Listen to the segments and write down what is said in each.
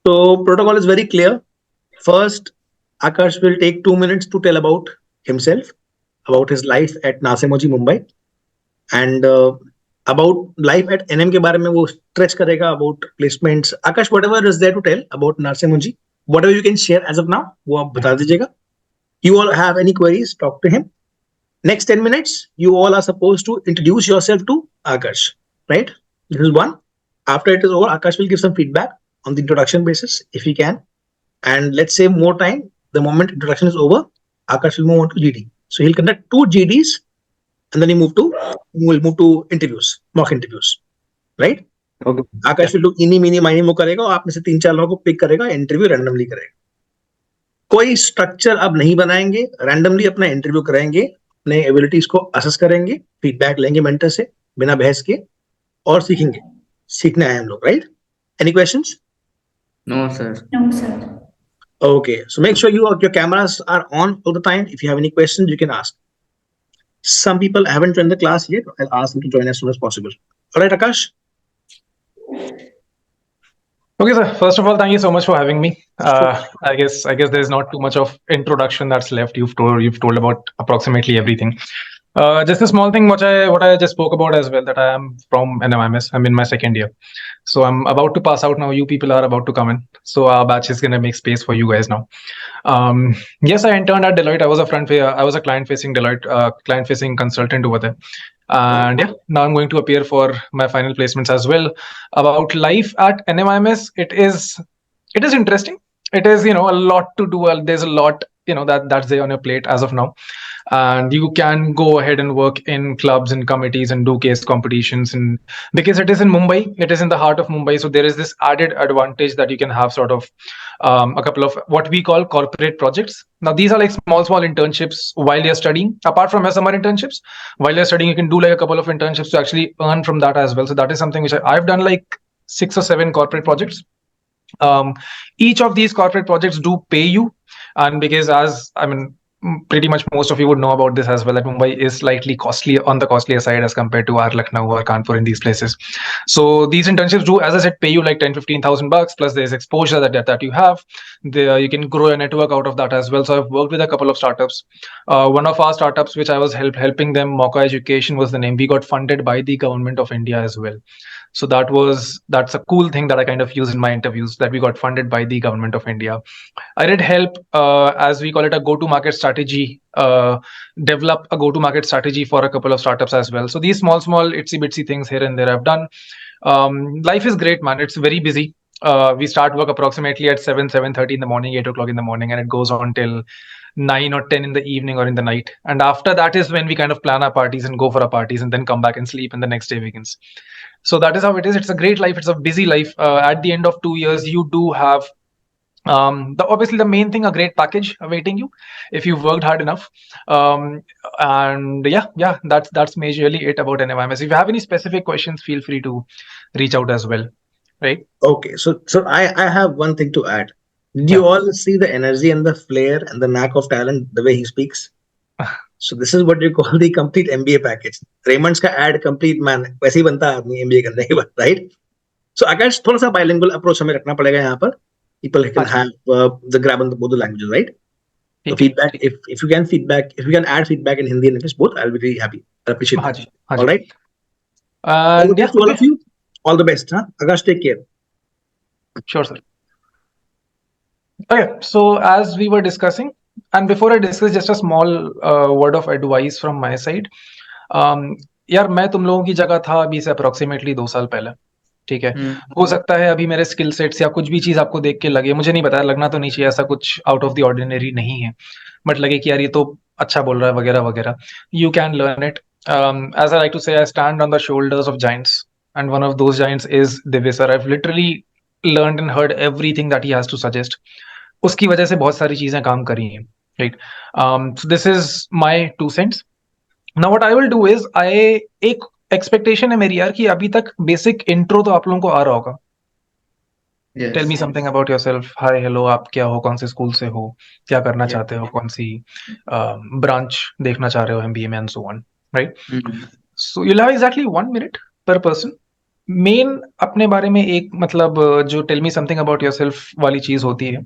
So protocol is very clear. First, Aakash will take 2 minutes to tell about himself, about his life at Narsee, Mumbai, and about life at NM के बारे में वो stretch करेगा about placements. Aakash, whatever is there to tell about Narsee, whatever you can share as of now, वो आप बता दीजिएगा. You all have any queries, talk to him. Next 10 minutes, you all are supposed to introduce yourself to Aakash, right? This is one. After it is over, Aakash will give some feedback on the introduction basis if he can. And let's save more time. The moment introduction is over, Aakash will move on to GD. So he'll conduct 2 GDs and then we'll move to interviews, mock interviews, right? Okay. Aakash will do इनी मीनी माइनी मो करेगा और आप में से 3-4 लोगों को पिक करेगा, इंटरव्यू रैंडमली करेगा. कोई स्ट्रक्चर अब नहीं बनाएंगे, रैंडमली अपना इंटरव्यू कराएंगे, अपने एबिलिटीज को असेस करेंगे, फीडबैक लेंगे मेंटर से बिना बहस के और सीखेंगे. सीखने आए हम लोग, right? Any questions? No, sir. No, sir. Okay, so make sure your cameras are on all the time. If you have any questions, you can ask. Some people haven't joined the class yet. I'll ask them to join as soon as possible. All right, Aakash? Okay, sir. First of all, thank you so much for having me. I guess there's not too much of introduction that's left. You've told about approximately everything. Just a small thing, what I just spoke about as well, that I am from an IIMs. I'm in my second year, so I'm about to pass out now. You people are about to come in, so our batch is gonna make space for you guys now. Yes, I interned at Deloitte. I was a client-facing Deloitte, client-facing consultant over there. And yeah, now I'm going to appear for my final placements as well. About life at NMIMS, it is interesting. It is, a lot to do. There's a lot, that's there on your plate as of now. And you can go ahead and work in clubs and committees and do case competitions. And because it is in Mumbai, it is in the heart of Mumbai. So there is this added advantage that you can have sort of a couple of what we call corporate projects. Now, these are like small internships while you're studying. Apart from your summer internships, while you're studying, you can do like a couple of internships to actually earn from that as well. So that is something which I've done like 6 or 7 corporate projects. Each of these corporate projects do pay you. And because pretty much most of you would know about this as well, that Mumbai is slightly costly, on the costlier side as compared to our Lucknow or Kanpur in these places. So these internships do, as I said, pay you like 10-15,000 bucks, plus there's exposure that you have. You can grow a network out of that as well. So I've worked with a couple of startups. One of our startups, which I was helping them, Mauka Education was the name. We got funded by the government of India as well. So that's a cool thing that I kind of use in my interviews, that we got funded by the government of India. I did help, as we call it, a go-to-market strategy, develop a go-to-market strategy for a couple of startups as well. So these small itsy-bitsy things here and there I've done. Life is great, man. It's very busy. We start work approximately at 7:30 in the morning, 8 o'clock in the morning, and it goes on till 9 or 10 in the evening or in the night. And after that is when we kind of plan our parties and go for our parties and then come back and sleep, and the next day begins. So that is how it is. It's a great life. It's a busy life. At the end of 2 years, you do have obviously the main thing, a great package awaiting you if you've worked hard enough. And yeah, that's majorly it about NMIMS. If you have any specific questions, feel free to reach out as well. Right? Okay, so I have one thing to add. Did you all see the energy and the flair and the knack of talent, the way he speaks? So this is what you call the complete MBA package. Raymond's का ad complete man वैसे ही बनता है आदमी MBA करने के बाद, right? So Aakash, थोड़ा सा bilingual approach हमें रखना पड़ेगा यहाँ पर. People can have the grab on both the languages, right? So feedback, if you can add feedback in Hindi and English both, I'll be really happy. I appreciate it. All right. All the best to all of you. All the best, huh? Aakash, take care. Sure, sir. Okay, so as we were discussing, and before I discuss, just a small word of advice from my side. यार मैं तुम लोगों की जगह था अभी से approximately 2 साल पहले. ठीक है, हो सकता है अभी मेरे स्किल सेट्स या कुछ भी चीज आपको देख के लगे, मुझे नहीं पता, लगना तो नहीं चाहिए, ऐसा कुछ आउट ऑफ द ऑर्डिनरी नहीं है, बट लगे कि यार ये तो अच्छा बोल रहा है वगैरह वगैरह. You can learn it. As I like to say, I stand on the shoulders of giants, and one of those giants is Divya sir. I have literally learned and heard everything that he has to suggest. उसकी वजह से बहुत सारी चीजें काम करी हैं, right? So this is my 2 cents. Now what I will do is, एक एक्सपेक्टेशन है मेरी यार कि अभी तक बेसिक इंट्रो तो आप लोगों को आ रहा होगा. Tell me something about yourself. Hi, hello, आप क्या हो, कौन से स्कूल से हो, क्या करना चाहते हो, कौन सी ब्रांच देखना चाह रहे हो एमबीए में, and so on, right? So you have exactly 1 minute per person. मेन अपने बारे में एक मतलब जो tell me something about yourself वाली चीज होती है,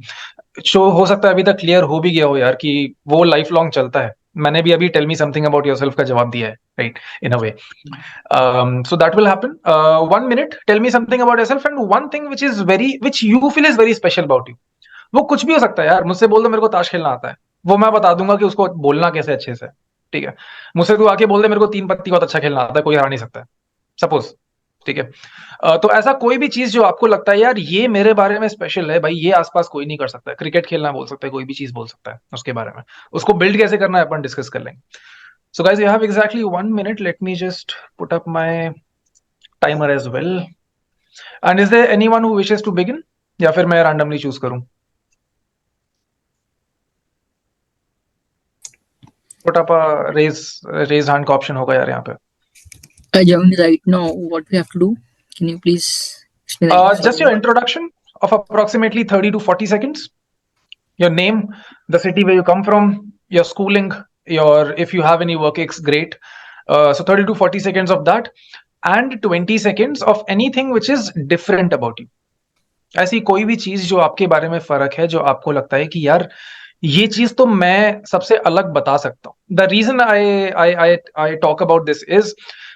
जो हो सकता है अभी तक क्लियर हो भी गया हो यार कि वो लाइफ लॉन्ग चलता है। मैंने भी अभी tell me something about yourself का जवाब दिया है, right, in a way. So that will happen. 1 minute, tell me something about yourself and one thing which you feel is very special about you. वो कुछ भी हो सकता है यार, मुझसे बोल दो मेरे को ताश खेलना आता है, वो मैं बता दूंगा कि उसको बोलना कैसे अच्छे से, ठीक है। मुझसे तू आके बोल दे मेरे को 3 पत्ती बहुत अच्छा खेलना आता है, कोई हरा नहीं सकता है, सपोज, ठीक है। तो ऐसा कोई भी चीज जो आपको लगता है यार ये मेरे बारे में स्पेशल है भाई, ये आसपास कोई नहीं कर सकता है, क्रिकेट खेलना बोल सकता है, कोई भी चीज बोल सकता है उसके बारे में, उसको बिल्ड कैसे करना है अपन डिस्कस कर लेंगे। So guys, you have exactly 1 minute. Let me just put up my timer as well. And is there anyone who wishes to begin? या फिर मैं randomly choose करूं? Put up a raise hand का option होगा यार यहाँ पे. I joined right now. What we have to do? Can you please explain again? Just your introduction of approximately 30 to 40 seconds. Your name, the city where you come from, your schooling, if you have any work ex, great. So 30 to 40 seconds of that, and 20 seconds of anything which is different about you. ऐसी कोई भी चीज जो आपके बारे में फर्क है, जो आपको लगता है कि यार ये चीज तो मैं सबसे अलग बता सकता हूँ। The reason I talk about this is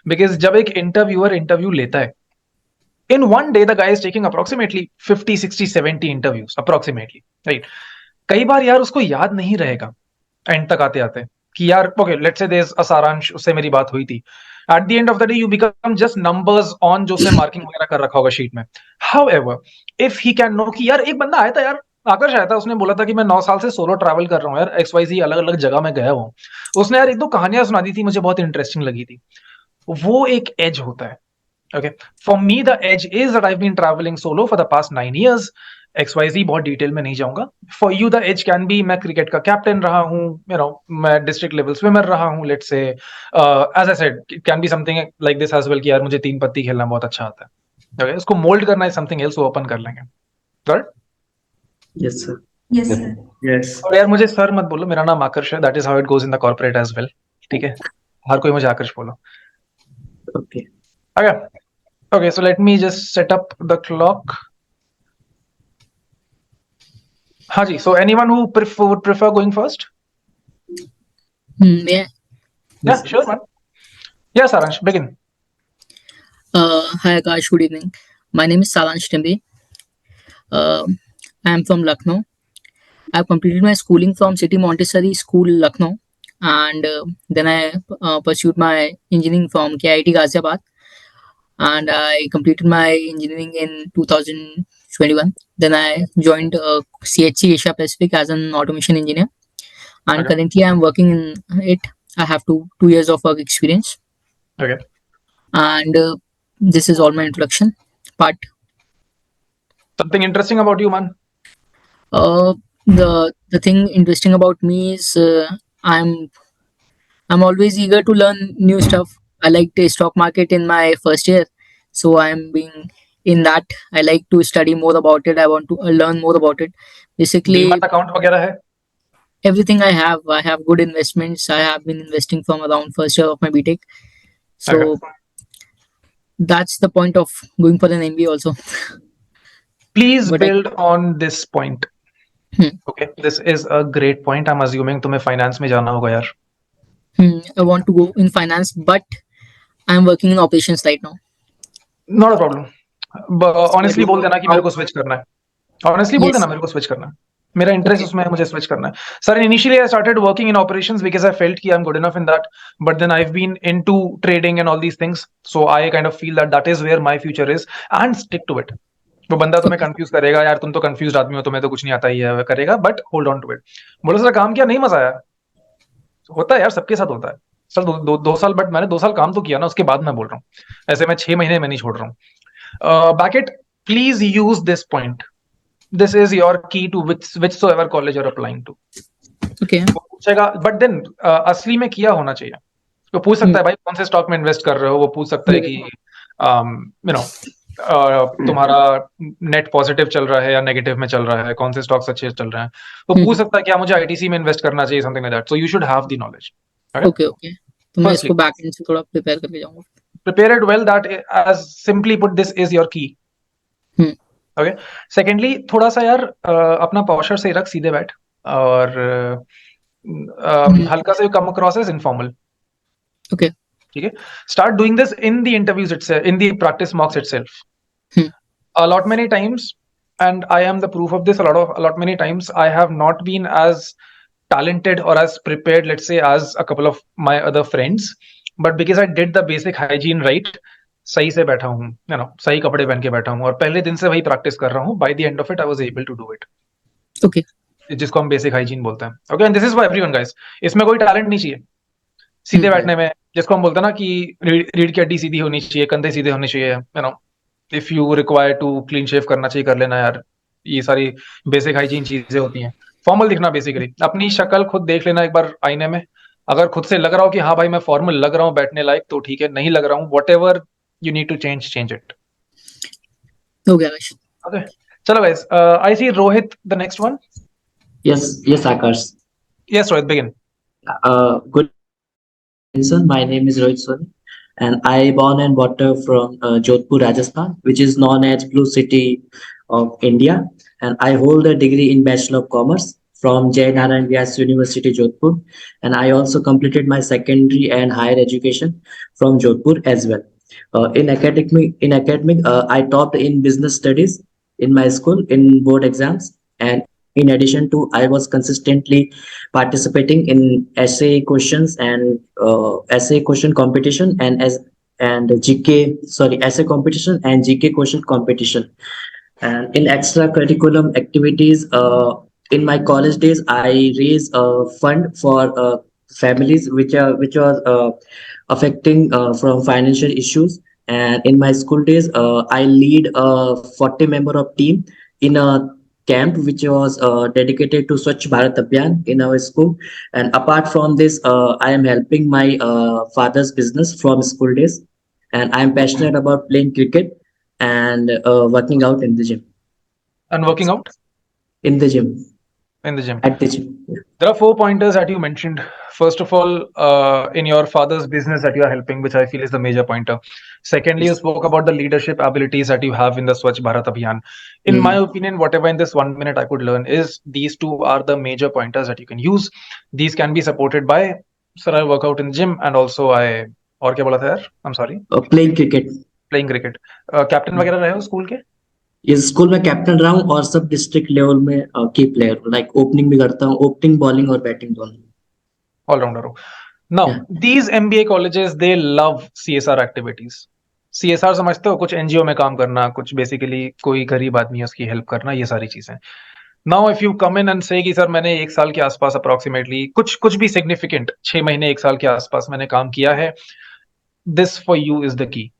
because जब एक इंटरव्यूअर इंटरव्यू लेता है, in one day the guy is taking approximately 50 60 70 interviews approximately, right? कई बार यार उसको याद नहीं रहेगा एंड तक आते आते कि यार okay let's say there is a सारांश, उससे मेरी बात हुई थी। At the end of the day you become just numbers on जो उसने मार्किंग वगैरह कर रखा होगा शीट में। However if he can know कि यार एक बंदा आया था यार, आकर्ष आया था, उसने बोला था कि मैं 9 साल से सोलो ट्रैवल कर रहा हूँ यार, XYZ अलग अलग जगह में गया हूँ, उसने यार 1-2 कहानियां सुना दी थी, मुझे बहुत इंटरेस्टिंग लगी थी। वो एक एज होता है। Okay. For me, the edge is that I've been traveling solo for the past 9 years. XYZ बहुत डिटेल में नहीं जाऊंगा। For you, the edge can be मैं क्रिकेट का कैप्टन रहा हूँ, मैं डिस्ट्रिक्ट लेवल स्विमर रहा हूँ, let's say as I said it can be something like this as well कि यार मुझे 3 पत्ती खेलना बहुत अच्छा आता है। Okay? उसको मोल्ड करना है समथिंग एल्स, वो ओपन कर लेंगे। Right? Yes, sir. Yes, sir. Yes. और यार मुझे सर मत बोलो, मेरा नाम आकर्ष है, that is how it goes in the corporate as well, ठीक है। हर कोई मुझे आकर्ष बोलो। Okay. Okay. Okay, so let me just set up the clock. Haji, so anyone who would prefer going first? Yeah. Yeah, sure, man. Yeah, Saransh, begin. Hi Akash, good evening. My name is Saransh Timbe. I am from Lucknow. I have completed my schooling from City Montessori School, Lucknow, and then I pursued my engineering from KIT Ghaziabad, and I completed my engineering in 2021. Then I joined CHC Asia Pacific as an automation engineer, and Okay. currently I am working in it. I have 2 years of work experience, Okay. and this is all my introduction part. Something interesting about you, man. The thing interesting about me is I'm always eager to learn new stuff. I like the stock market in my first year, so I'm being in that. I like to study more about it. I want to learn more about it. Basically, demat account वगैरह है? everything I have good investments. I have been investing from around first year of my BTech. So that's the point of going for an MBA also. Please But build on this point. Okay, this is a great point. I'm assuming तुम्हें finance में जाना होगा यार. I want to go in finance, but I'm working in operations right now. Not a problem. Honestly बोल देना कि मेरे को switch करना है. Honestly बोल Yes. देना मेरे को switch करना है. मेरा इंटरेस्ट Okay. उसमें है, मुझे स्विच करना है sir. Initially I started working in operations because I felt कि I am good enough in that, but then I have been into trading and all these things, so I kind of feel that that is where my future is, and stick to it. वो बंदा तुम्हें confuse करेगा यार, तुम तो confuse आदमी हो, तुम्हें तो कुछ नहीं आता ही है, करेगा, but hold on to it. बोलो सर काम किया, नहीं मजा आया, होता है यार, सबके साथ होता है सर। दो साल, बट मैंने 2 साल काम तो किया ना, उसके बाद मैं बोल रहा हूँ, ऐसे मैं 6 महीने में नहीं छोड़ रहा हूँ। Back it, please use this point, this is your key to whichsoever college you're applying to. Okay. वो पूछेगा, बट देन असली में किया होना चाहिए। वो पूछ सकता है भाई कौन से स्टॉक में इन्वेस्ट कर रहे हो, वो पूछ सकता है कि यू नो तुम्हारा नेट पॉजिटिव चल रहा है या नेगेटिव में चल रहा है, कौन से स्टॉक्स अच्छे चल रहे हैं। वो पूछ सकता है कि मुझे आईटीसी में इन्वेस्ट करना चाहिए, something like that. So you should have the knowledge. Okay. तो मैं इसको बैक एंड से थोड़ा प्रिपेयर करके जाऊंगा। prepare it well that as simply put this is your key. Okay. Secondly, थोड़ा सा यार अपना posture सही रख, सीधे बैठ, और हल्का से come across as informal. Okay. ठीक है. Start doing this in the interviews itself, in the practice mocks itself. A lot many times, and I am the proof of this, a lot many times I have not been as talented or as prepared, let's say, as a couple of my other friends, but because I did the basic hygiene right, सही से बैठा हूँ, सही कपड़े पहन के बैठा हूँ, और पहले दिन से वही प्रैक्टिस कर रहा हूँ. By the end of it, I was able to do it. Okay. जिसको हम बेसिक हाइजीन बोलते हैं. Okay, and this is for everyone, guys. इसमें कोई टैलेंट नहीं चाहिए. सीधे बैठने में, जिसको हम बोलते हैं ना कि रीढ़ की हड्डी सीधी होनी चाहिए, कंधे सीधे होने चाहिए, if you require to clean shave करना चाहिए, कर लेना यार. ये सारी बेसिक हाइजीन चीजें होती हैं. फॉर्मल दिखना, बेसिकली अपनी शक्ल खुद देख लेना एक बार आईने में. अगर खुद से लग रहा हो कि हाँ भाई मैं फॉर्मल लग रहा हूँ बैठने लायक, तो ठीक है. नहीं लग रहा हूँ, whatever you need to change it. Okay, चलो guys. I see Rohit, the next one. Yes, Akash. Yes, Rohit, begin. Good evening, sir. My name is Rohit Soni, and I born and brought up from Jodhpur, Rajasthan, which is known as Blue City of India. And I hold a degree in Bachelor of Commerce from Jai Narayan Vyas University, Jodhpur. And I also completed my secondary and higher education from Jodhpur as well. In academic, I topped in business studies in my school in board exams, and in addition to, I was consistently participating in essay questions and essay question competition and essay competition and GK question competition. And in extra curriculum activities, in my college days, I raise a fund for families which was affecting from financial issues. And in my school days, I lead a 40 member of team in a camp which was dedicated to Swachh Bharat Abhiyan in our school. And apart from this, I am helping my father's business from school days. And I am passionate about playing cricket and working out in the gym. And working out? In the gym. In the gym. At the gym. Yeah. There are 4 pointers that you mentioned. First of all, in your father's business that you are helping, which I feel is the major pointer. Secondly, you spoke about the leadership abilities that you have in the Swachh Bharat Abhiyan. In my opinion, whatever in this 1 minute I could learn is these two are the major pointers that you can use. These can be supported by, sir, I work out in the gym, and also और क्या बोला था यार? I'm sorry. Playing cricket. Playing cricket. Captain वगैरह रहे हो school के? इस स्कूल में कैप्टन रहा हूँ और सब डिस्ट्रिक्ट लेवल में की प्लेयर, लाइक ओपनिंग भी करता हूँ, ओपनिंग बॉलिंग और बैटिंग दोनों. ऑलराउंडर हो. Now, these MBA colleges, they love CSR activities. CSR समझते हो? कुछ NGO में काम करना, कुछ बेसिकली कोई गरीब आदमी है उसकी हेल्प करना, ये सारी चीजें. Now, if you come in and say कि सर मैंने 1 साल के आसपास अप्रोक्सीमेटली कुछ भी सिग्निफिकेंट 6 महीने 1 साल के आसपास मैंने काम किया है, this for you is the key.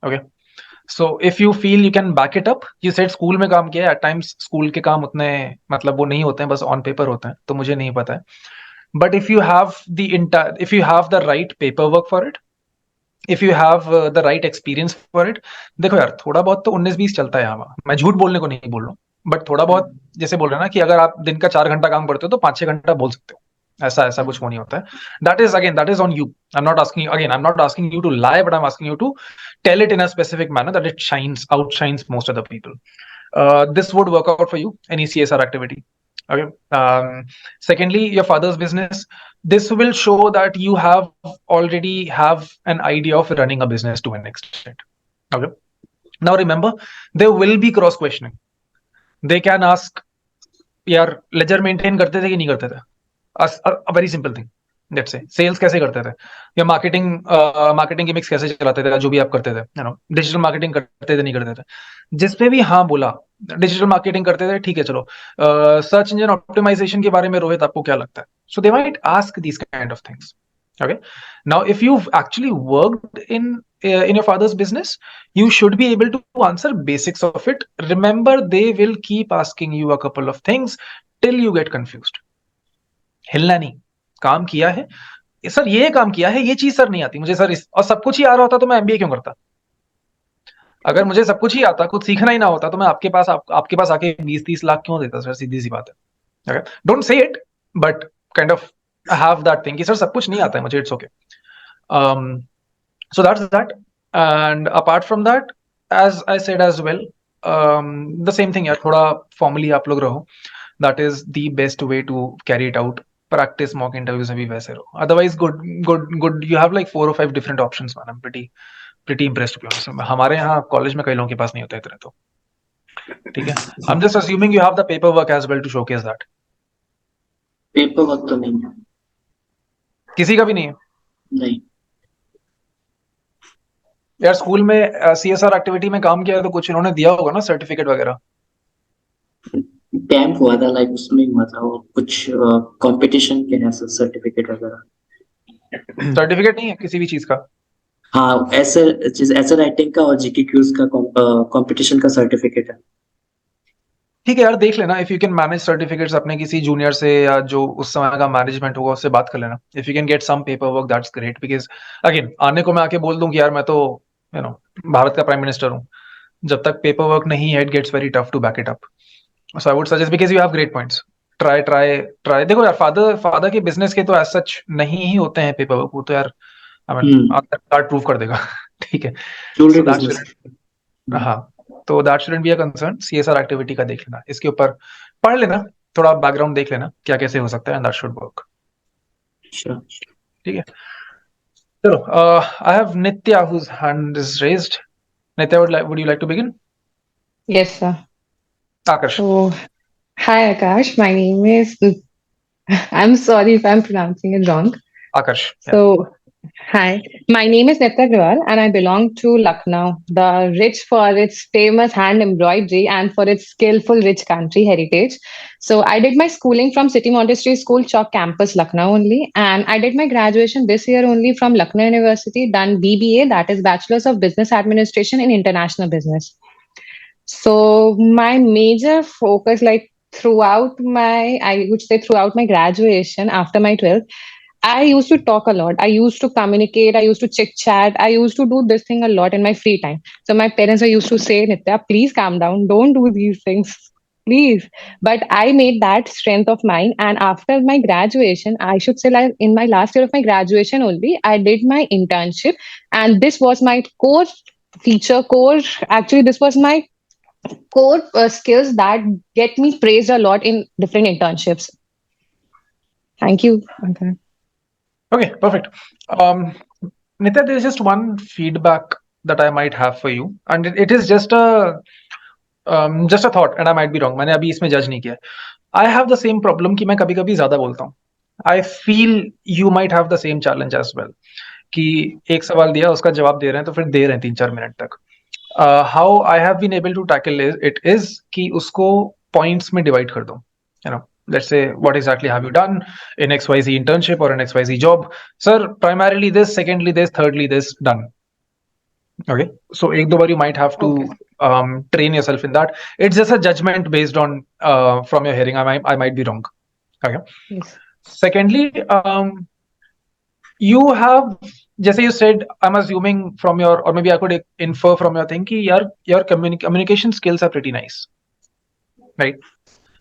Okay. So if you feel you can back it up, you said school में काम किया है. At times स्कूल के काम उतने मतलब वो नहीं होते हैं, बस ऑन पेपर होते हैं, तो मुझे नहीं पता है. But if you have the right paperwork for it, if you have the right experience for it, देखो यार थोड़ा बहुत तो 19-20 चलता है यहाँ. मैं झूठ बोलने को नहीं बोल रहा हूँ, बट थोड़ा बहुत जैसे बोल रहे हैं ना कि अगर आप दिन का 4 घंटा काम करते हो तो 5-6 घंटा बोल सकते हो. ऐसा कुछ वो नहीं होता है. That is on you. I'm not asking you to lie, but I'm asking you to tell it in a specific manner that it outshines most other people. This would work out for you, any CSR activity. Okay. Secondly, your father's business. This will show that you already have an idea of running a business to an extent. Okay. Now remember, there will be cross questioning. They can ask, यार ledger maintain करते थे कि नहीं करते थे? A very simple thing. Let's say sales कैसे करते थे, या मार्केटिंग की मिक्स कैसे चलाते थे, जो भी आप करते थे, डिजिटल मार्केटिंग करते थे नहीं करते थे. जिस पे भी हाँ बोला डिजिटल मार्केटिंग करते थे, ठीक है चलो. सर्च इंजन ऑप्टिमाइजेशन के बारे में रोहित आपको क्या लगता है? So they might ask these kind of things. Okay. Now, if you've actually worked in your father's business, you should be able to answer basics of it. Remember, they will keep asking you a couple of things till you get confused. हिलना नहीं. काम किया है sir, ये काम किया है, ये चीज सर नहीं आती मुझे सर, और सब कुछ ही आ रहा होता तो मैं MBA क्यों करता? अगर मुझे सब कुछ ही आता, कुछ सीखना ही ना होता, तो मैं आपके पास आके 20-30 लाख क्यों देता सर? सीधी सी बात है. Don't say it, but kind of have that thing कि सर सब कुछ नहीं आता है मुझे, it's okay. So that's that. And apart from that, as I said as well, the same thing, यार थोड़ा formally आप लोग रहो. That is the best way to carry it out. Practice mock interviews में भी वैसे रहो. Otherwise, good. You have like 4 or 5 different options, man. I'm pretty impressed to be honest. हमारे यहाँ कॉलेज में कई लोगों के पास नहीं होता इतना तो. ठीक है. I'm just assuming you have the paperwork as well to showcase that. Paper work तो नहीं है. किसी का भी नहीं है. नहीं. यार स्कूल में CSR एक्टिविटी में काम किया है तो कुछ इन्होंने दिया होगा ना सर्टिफिकेट वगैरह. कैंप हुआ था, लाइक उसमें हुआ था, और कुछ कंपटीशन के हैं सर्टिफिकेट वगैरह. सर्टिफिकेट नहीं है किसी भी चीज का. हाँ, ऐसे ऐसे राइटिंग का और जीके क्यूज का कंपटीशन का सर्टिफिकेट है. ठीक है यार, देख लेना. If you can manage certificates अपने किसी जूनियर से या जो उस समय का मैनेजमेंट होगा उससे बात कर लेना. If you can get some paper work that's great. Because again आने को मैं आके बोल दूं कि यार मैं तो भारत का प्राइम मिनिस्टर हूँ, जब तक पेपर वर्क नहीं है it gets very tough to back it up. So I would suggest, because you have great points. Try. देखो यार, फादर के बिजनेस के तो एज सच नहीं ही होते हैं पेपर वर्क. वो तो यार I mean Aadhaar card prove कर देगा. ठीक है. Jewellery So that business. shouldn't- हाँ, तो that shouldn't be a concern. CSR activity का देख लेना, इसके ऊपर पढ़ लेना, थोड़ा बैकग्राउंड देख लेना क्या कैसे हो सकता है, and that should work. Sure. ठीक है. चलो, I have Nitya whose hand is raised. Nitya, would you like to begin? Yes, sir. Aakash. So, hi Akash. My name is. I'm sorry if I'm pronouncing it wrong. Aakash. Yeah. So, hi. My name is Nitya Agrawal and I belong to Lucknow, the rich for its famous hand embroidery and for its skillful rich country heritage. So, I did my schooling from City Montessori School, Chowk campus, Lucknow only. And I did my graduation this year only from Lucknow University, done BBA, that is Bachelor's of Business Administration in International Business. So my major focus, like I would say throughout my graduation after my 12th, I used to talk a lot. I used to communicate. I used to chit chat. I used to do this thing a lot in my free time. So my parents were used to say, Nitya, please calm down. Don't do these things. Please. But I made that strength of mine. And after my graduation, I should say, like in my last year of my graduation only, I did my internship. And this was my core. Actually, this was my core skills that get me praised a lot in different internships. Thank you. Okay, perfect. Nitya, there is just one feedback that I might have for you, and it is just a thought, and I might be wrong. मैंने अभी इसमें जज नहीं किया. I have the same problem कि मैं कभी-कभी ज्यादा बोलता हूँ. I feel you might have the same challenge as well. कि एक सवाल दिया, उसका जवाब दे रहे हैं तो फिर दे रहे हैं 3-4 मिनट तक. How I have been able to tackle it is कि उसको points में divide कर दो. Let's say, what exactly have you done in XYZ internship or an XYZ job? Sir, primarily this, secondly this, thirdly this, done. Okay. So एक दो बार you might have to train yourself in that. It's just a judgment based on from your hearing. I might be wrong. Okay. Yes. Secondly, you have, जैसे you said, I'm assuming from your, or maybe I could infer from your thing कि your communication skills are pretty nice, right?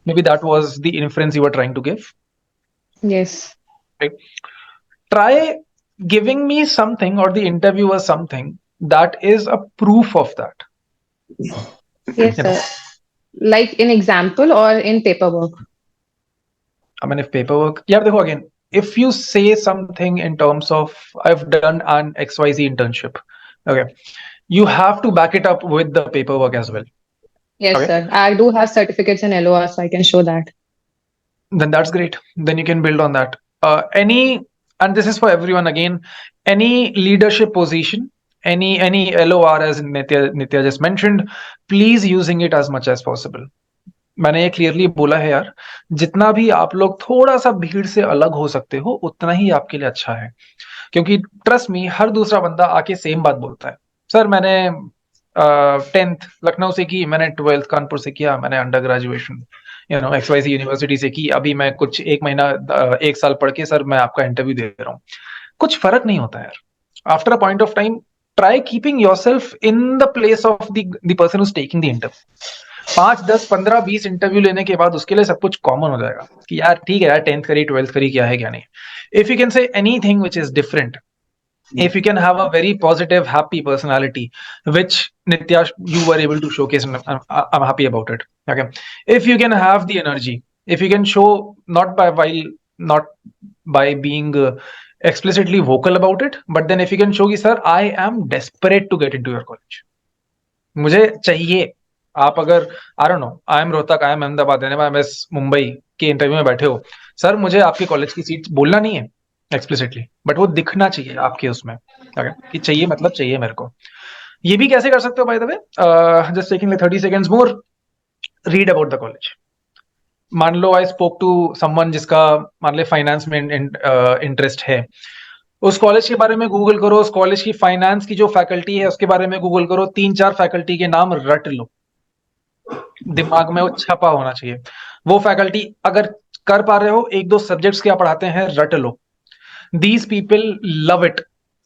Maybe that was the inference you were trying to give. Yes. Right. Try giving me something, or the interviewer something that is a proof of that. Yes, sir. Like in example or in paperwork? I mean, if paperwork, yeah, देखो again, if you say something in terms of I've done an XYZ internship, okay, you have to back it up with the paperwork as well. Yes, Okay. sir. I do have certificates in LOR, so I can show that. Then that's great. Then you can build on that. And this is for everyone again, any leadership position, any LOR, as Nitya just mentioned, please using it as much as possible. मैंने ये clearly बोला है यार, जितना भी आप लोग थोड़ा सा भीड़ से अलग हो सकते हो उतना ही आपके लिए अच्छा है. क्योंकि ट्रस्ट मी, हर दूसरा बंदा आके सेम बात बोलता है. सर मैंने 10th लखनऊ से की, मैंने 12th कानपुर से किया, मैंने अंडर ग्रेजुएशन XYZ यूनिवर्सिटी से की, अभी मैं कुछ एक महीना 1 साल पढ़ के सर मैं आपका इंटरव्यू दे रहा हूँ. कुछ फर्क नहीं होता यार. After a point of time, try keeping yourself in the place of the person who's taking the interview. 5, 10, 15, 20 interview लेने के बाद उसके लिए सब कुछ कॉमन हो जाएगा कि यार ठीक है यार, 10th करी, 12th करी, क्या है क्या नहीं. If you can say anything which is different, if you can have a very positive, happy personality, which Nitya, you were able to showcase, and I'm happy about it. Okay, if you can have the energy, if you can show not by being explicitly vocal about it, but then if you can show, sir, I am desperate to get into your college. मुझे चाहिए. आप अगर I don't know, I am Rohtak, I am Ahmedabad, I am Mumbai के interview में बैठे हो, sir मुझे आपके कॉलेज की सीट बोलना नहीं है एक्सप्लिसिटली, बट वो दिखना चाहिए आपके उसमें, कि चाहिए मतलब चाहिए मेरे को. ये भी कैसे कर सकते हो by the way, just taking 30 seconds more, read about the college. मान लो आई स्पोक टू समवन जिसका मान ले फाइनेंस में इंटरेस्ट है, उस कॉलेज के बारे में गूगल करो, उस कॉलेज की फाइनेंस की जो फैकल्टी है उसके बारे में गूगल करो, 3-4 फैकल्टी के नाम रट लो, दिमाग में वो छपा होना चाहिए. वो फैकल्टी अगर कर पा रहे हो, 1-2 सब्जेक्ट्स क्या पढ़ाते हैं रट लो. These people love it.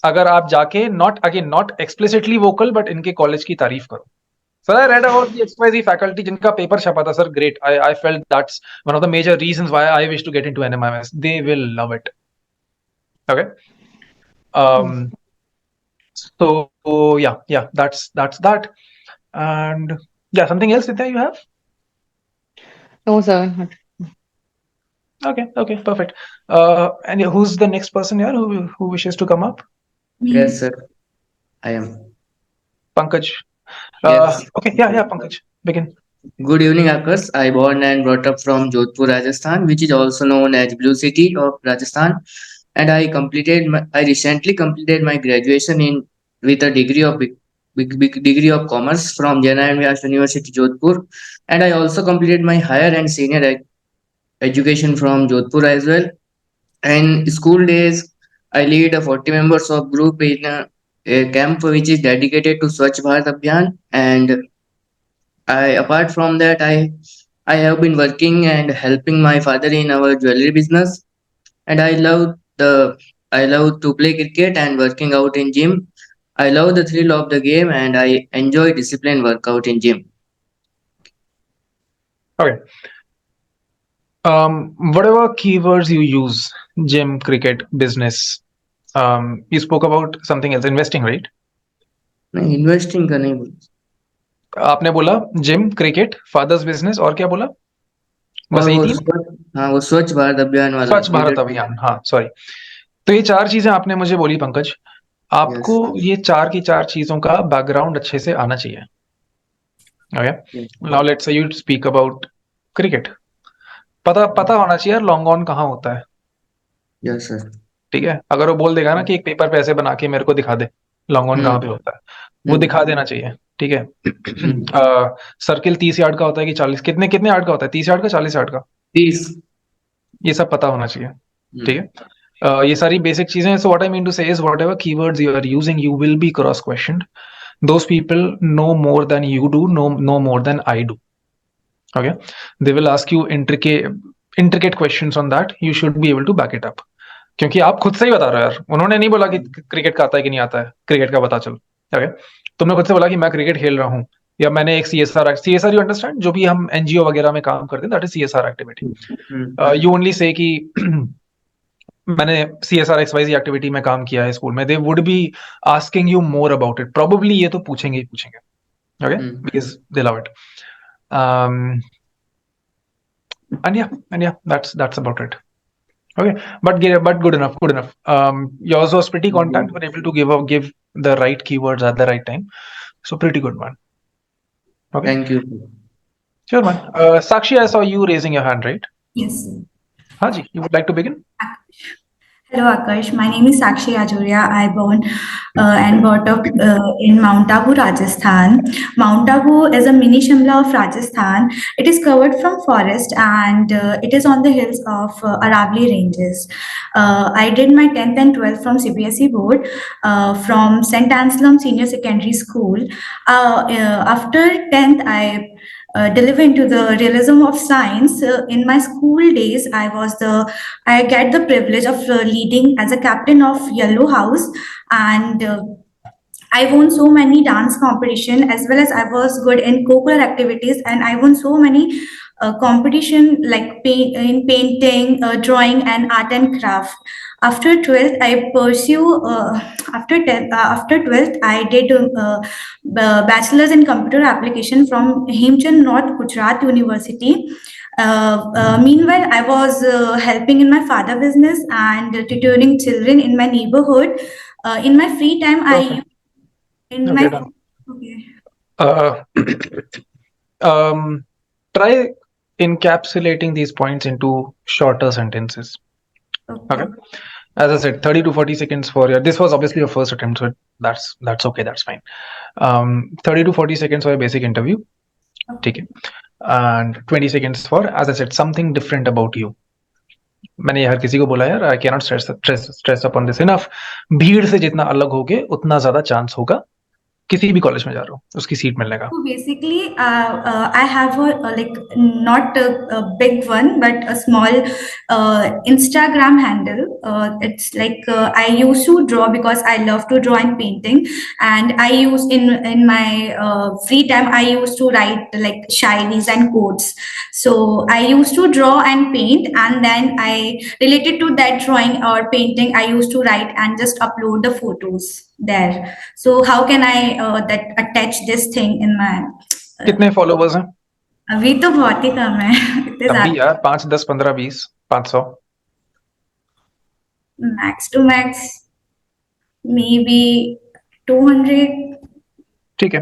अगर आप जाके नॉट एक्सप्लिसिटली वोकल, बट इनके कॉलेज की तारीफ करो. Sir I read about the XYZ faculty जिनका पेपर छपा था, sir great, I felt that's one of the major reasons why I wish to get into NMIMS. They will love it. Okay. So yeah, that's that. And yeah, something else Nitya you have? No, sir. Okay, perfect. And who's the next person here who wishes to come up? Yes, sir. I am. Pankaj. Yes. Okay, yeah, Pankaj, begin. Good evening, Aakash. I born and brought up from Jodhpur, Rajasthan, which is also known as Blue City of Rajasthan. And I recently completed my graduation in with a big degree of commerce from Jana and Vyas University, Jodhpur. And I also completed my higher and senior education from Jodhpur as well. And school days, I lead a 40 members of group in a camp which is dedicated to Swachh Bharat Abhiyan. And apart from that, I have been working and helping my father in our jewelry business. And I love to play cricket and working out in gym. I love the thrill of the game and I enjoy disciplined workout in gym. Okay. Whatever keywords you use, gym, cricket, business, you spoke about something else, investing, right? नहीं, investing का नहीं बोला. आपने बोला gym, cricket, father's business, और क्या बोला? बस और यही वो तीन? हाँ, वो स्वच्छ भारत अभियान वाला. स्वच्छ भारत अभियान, हाँ सॉरी. तो ये 4 चीजें आपने मुझे बोली पंकज. आपको ये 4 की 4 चीजों का बैकग्राउंड अच्छे से आना चाहिए. Okay, now let's say you speak about cricket. पता होना चाहिए लॉन्ग ऑन कहाँ होता है. Yes sir. ठीक है, अगर वो बोल देगा ना कि एक पेपर पे ऐसे बना के मेरे को दिखा दे लॉन्ग ऑन कहाँ पे होता है, वो दिखा देना चाहिए. ठीक है. सर्किल 30 यार्ड का होता है कि 40, कितने यार्ड का होता है? 30 यार्ड का, 40 यार्ड का? 30. ये सब पता होना चाहिए. ठीक है. ये सारी बेसिक चीजें. So what I mean to say is whatever keywords you are using, you will be cross questioned. Those people know more than you do, know more than I do. Okay, they will ask you intricate questions on that. You should be able to back it up. क्योंकि आप खुद से ही बता रहे हो यार, उन्होंने नहीं बोला कि क्रिकेट का आता है कि नहीं आता है, क्रिकेट का बता चल. ओके, तुमने खुद से बोला कि मैं क्रिकेट खेल रहा हूँ, या मैंने एक CSR यू अंडरस्टैंड, जो भी हम NGO वगैरह में काम करते हैं, that is CSR activity. You only say कि मैंने CSR XYZ एक्टिविटी में काम किया है स्कूल में. They would be asking you more about it. Probably ये तो पूछेंगे ही पूछेंगे. Okay, because they love it. And yeah, that's about it. Okay, but good enough. Yours was pretty content. You were able to give the right keywords at the right time. So pretty good one. Okay. Thank you. Sure, man. Sakshi, I saw you raising your hand, right? Yes. Haji, you would like to begin? Hello, Aakash. My name is Sakshi Ajoria. I born and brought up in Mount Abu, Rajasthan. Mount Abu is a mini Shimla of Rajasthan. It is covered from forest and it is on the hills of Aravali ranges. I did my 10th and 12th from CBSE board from St. Anselm Senior Secondary School. After 10th, I deliver into the realism of science. In my school days, I get the privilege of leading as a captain of Yellow House, and I won so many dance competition, as well as I was good in co-curricular activities, and I won so many competition like in painting, drawing, and art and craft. After 12th, I pursue. After 12th, I did bachelor's in computer application from Hemchand North Gujarat University. Meanwhile, I was helping in my father business and tutoring children in my neighborhood. In my free time, Okay. in Okay, my done. okay, Uh, Try encapsulating these points into shorter sentences. Okay. okay. As I said, 30 to 40 seconds for your. This was obviously your first attempt, so that's okay. That's fine. 30 to 40 seconds for your basic interview. Take it. And 20 seconds for, as I said, something different about you. मैंने हर किसी को बोला यार, I cannot stress upon this enough. भीड़ से जितना अलग होगे उतना ज्यादा चांस होगा किसी भी कॉलेज में जा रहा हो उसकी सीट मिलने का. So basically, I have like not a big one, but a small Instagram handle. It's like I used to draw because I love to draw and painting, and I use in my free time I used to write like shairis and quotes. So I used to draw and paint, and then I related to that drawing or painting I used to write and just upload the photos there. So how can I that attach this thing in my कितने followers हैं अभी तो बहुत ही कम है इतने तब भी ज्यादा यार 5 10 15 20 500. max to max maybe 200. ठीक है.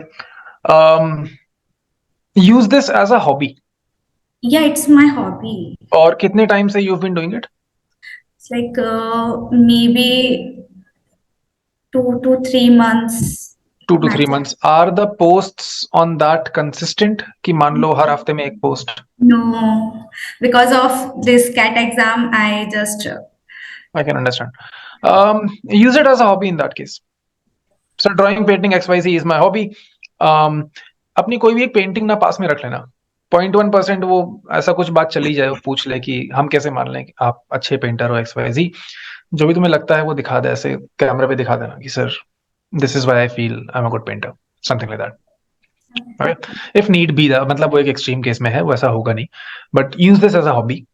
Use this as a hobby. Yeah, it's my hobby. और कितने टाइम से you have been doing it. It's like maybe 2 to 3 months. 2 to 3 max. months. Are the posts on that consistent कि मान लो हर हफ्ते में एक post. No, because of this CAT exam I just I can understand. Use it as a hobby in that case. So drawing, painting, XYZ is my hobby. अपनी कोई भी एक painting ना पास में रख लेना. 0.1% वो ऐसा कुछ बात चली जाए, वो पूछ ले कि हम कैसे मान लें कि आप अच्छे पेंटर हो XYZ. जो भी तुम्हें लगता है वो दिखा दे, ऐसे कैमरा पे दिखा देना कि sir this is why I feel I am a good painter, something like that. Okay. If need be, मतलब वो एक एक्सट्रीम केस में है, वैसा होगा नहीं. But use this as a hobby.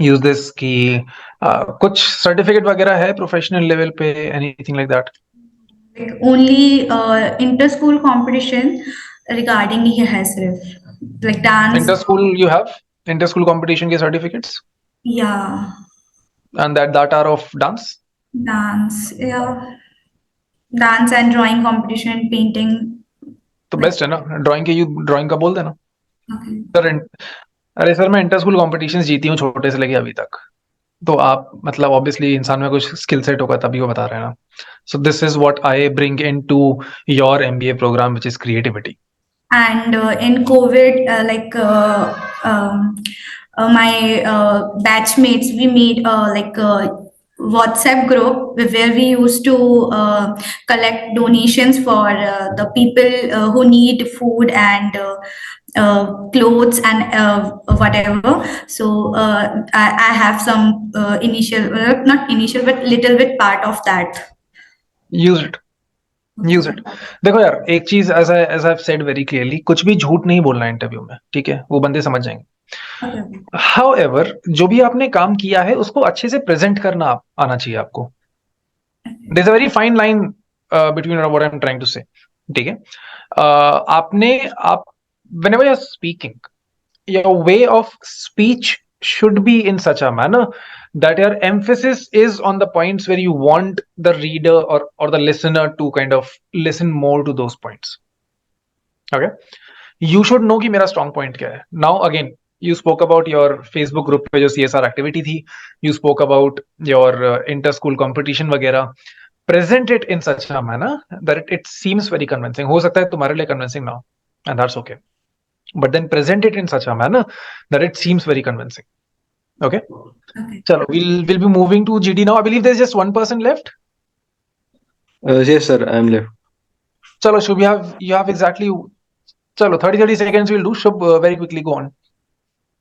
Use this कि कुछ सर्टिफिकेट वगैरह है प्रोफेशनल लेवल पे, anything like that. like only inter-school competition regarding ये है सिर्फ like dance. Inter school you have inter school competition के certificates Yeah, and that are of dance. dance. Yeah, dance and drawing competition, painting. तो best है ना. Drawing के you drawing का बोल देना. Okay. सर अरे सर मैं इंटर स्कूल कॉम्पिटिशन जीती हूँ छोटे से लेके अभी तक. तो आप मतलब ऑब्वियसली इंसान में कुछ स्किल सेट होगा तभी वो बता रहे हैं ना. So this is what I bring into your MBA programme which is creativity. And in COVID, my batchmates, we made like a WhatsApp group where we used to collect donations for the people who need food and clothes and whatever. So I have some initial, not initial, but little bit part of that. Use it. Use it. देखो यार एक चीज as I said very clearly, कुछ भी झूठ नहीं बोलना interview में, ठीक है. वो बंदे समझ जाएंगे. Okay. However, जो भी आपने काम किया है उसको अच्छे से प्रेजेंट करना आना चाहिए आपको. There's a very fine line between what I'm trying to say. ठीक है. आप whenever you're speaking, your way of speech should be in such a manner that your emphasis is on the points where you want the reader or the listener to kind of listen more to those points. Okay. You should know कि मेरा strong point क्या है. Now again, you spoke about your Facebook group पे जो CSR activity थी. You spoke about your inter-school competition वगैरह. Present it in such a manner that it seems very convincing. हो सकता है तुम्हारे लिए convincing ना हो, and that's okay. But then present it in such a manner that it seems very convincing. Okay. Okay. Chalo, we'll be moving to GD now. I believe there's just one person left. Yes, sir, I am left. Chalo, Shubh, you have exactly. Chalo, 30 seconds we'll do. Shubh, very quickly go on.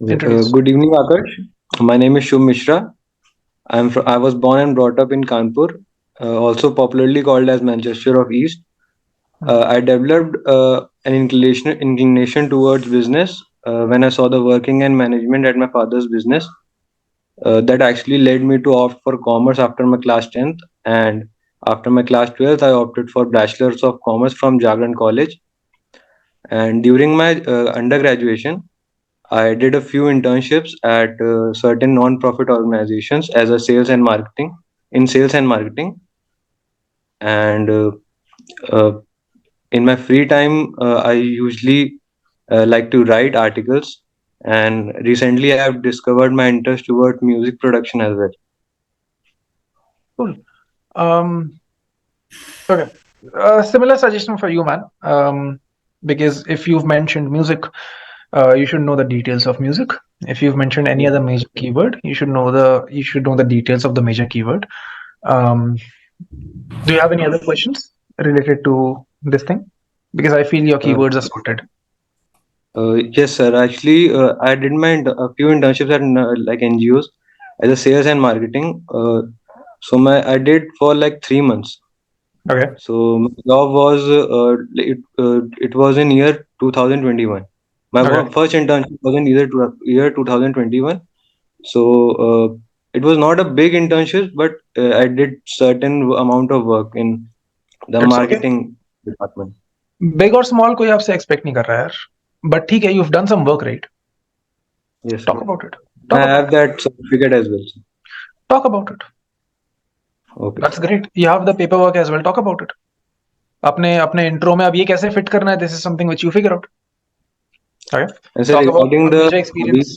Introduce. Good evening, Aakash. My name is Shubh Mishra. I was born and brought up in Kanpur, also popularly called as Manchester of East. I developed an inclination towards business when I saw the working and management at my father's business. that actually led me to opt for commerce after my class 10th, and after my class 12th I opted for bachelor's of commerce from Jagran College. And during my undergraduation I did a few internships at certain non-profit organizations as a sales and marketing. And uh, in my free time, I usually like to write articles. And recently, I have discovered my interest toward music production as well. Cool. Um, okay. Similar suggestion for you, man. Because if you've mentioned music, you should know the details of music. If you've mentioned any other major keyword, you should know the details of the major keyword. Do you have any other questions related to this thing? Because I feel your Uh, keywords are sorted. yes, sir. Actually, I did a few internships at like NGOs as a sales and marketing. I did for like 3 months. Okay. So my job was it was in year 2021. My Okay. first internship was in year 2021. So it was not a big internship, but I did certain amount of work in the It's okay. marketing department. Big or small कोई आपसे expect नहीं कर रहा है यार. But ठीक है, you've done some work, right? Yes, sir. Talk about it. I Talk about have it. that certificate as well, sir. Talk about it. Okay, That's sir. great. You have the paperwork as well. Talk about it. अपने अपने intro में अब ये कैसे fit करना है? This is something which you figure out. Okay. And sir, Talk about regarding a the major hobby, experience.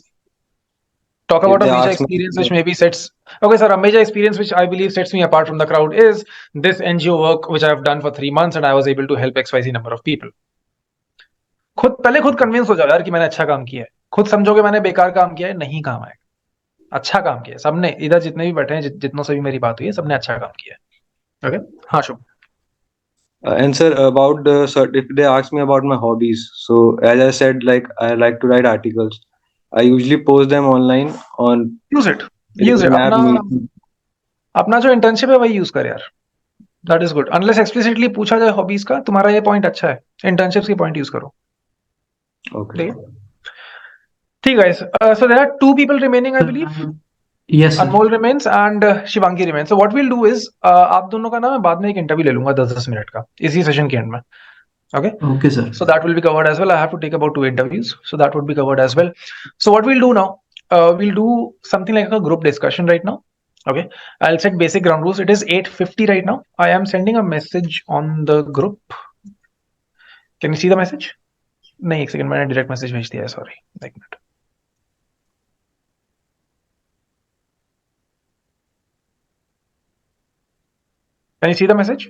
Talk if about a they major ask me, experience which maybe sets. Okay, sir. A major experience which I believe sets me apart from the crowd is this NGO work which I have done for 3 months and I was able to help XYZ number of people. खुद convince हो जाओ यार कि मैंने अच्छा काम किया है. खुद समझोगे मैंने बेकार काम किया है, नहीं काम आएगा. अच्छा काम किया है सबने, इधर जितने भी बैठे हैं, जितनों से भी मेरी बात हुई है, सबने अच्छा काम किया है. ओके. हाँ शुभ. and sir, about if they ask me about my hobbies, so as I said, like I like to write articles. I usually post them online on use it. Use it. Telegram app, अपना Medium. अपना जो internship है वही use कर यार. That is good. Unless explicitly पूछा जाए hobbies का, तुम्हारा ये पॉइंट अच्छा है, इंटर्नशिप्स की पॉइंट यूज करो. Okay, ठीक sir. है. ठीक है. So there are two people remaining, I believe. Yes, sir. Anmol remains and Shivangi remains. So what we'll do is आप दोनों का ना मैं बाद में एक इंटरव्यू ले लूंगा 10-10 मिनट का इसी सेशन के एंड में. Okay. Okay, sir. So that will be covered as well. I have to take about 2 interviews, so that would be covered as well. So what we'll do now, we'll do something like a group discussion right now. Okay. I'll set basic ground rules. It is 8:50 right now. I am sending a message on the group. Can you see the message? नहीं, एक second, मैंने direct message भेज दिया है. Sorry, एक minute. Can you see the message?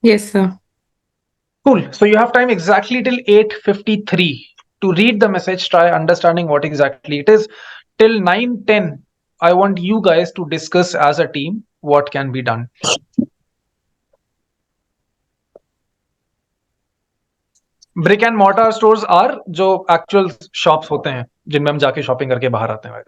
Yes, sir. Cool. So you have time exactly till 8:53 to read the message, try understanding what exactly it is. Till 9:10, I want you guys to discuss as a team what can be done. Brick and mortar stores are जो actual shops होते हैं जिनमें हम जाके shopping करके बाहर आते हैं.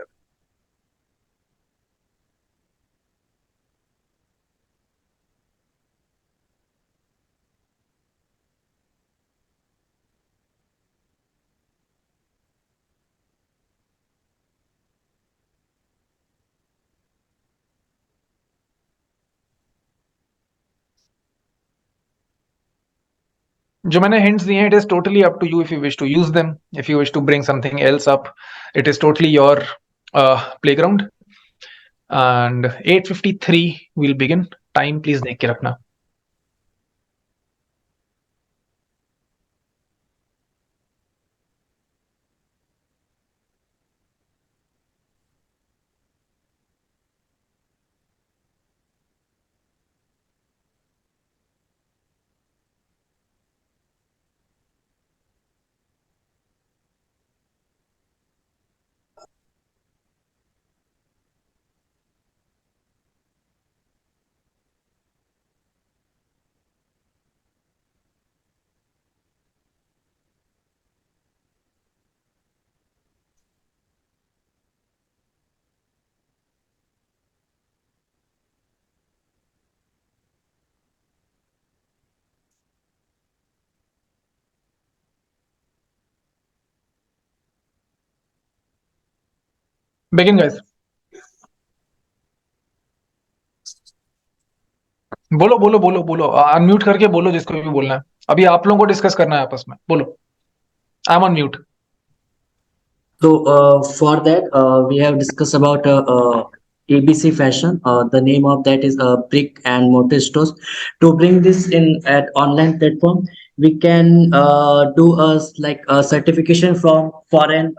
जो मैंने hints दिए हैं, it is totally up to you if you wish to use them. If you wish to bring something else up, it is totally your playground. And 8:53 we'll begin. Time please देख के रखना. Begin, guys. बोलो बोलो बोलो बोलो, unmute करके बोलो जिसको भी बोलना है। अभी आप लोगों को डिस्कस करना है आपस में, बोलो। I am on mute. So for that, we have discussed about ABC Fashion. The name of that is Brick and Mortar Stores. To bring this in at online platform, we can do like a certification from foreign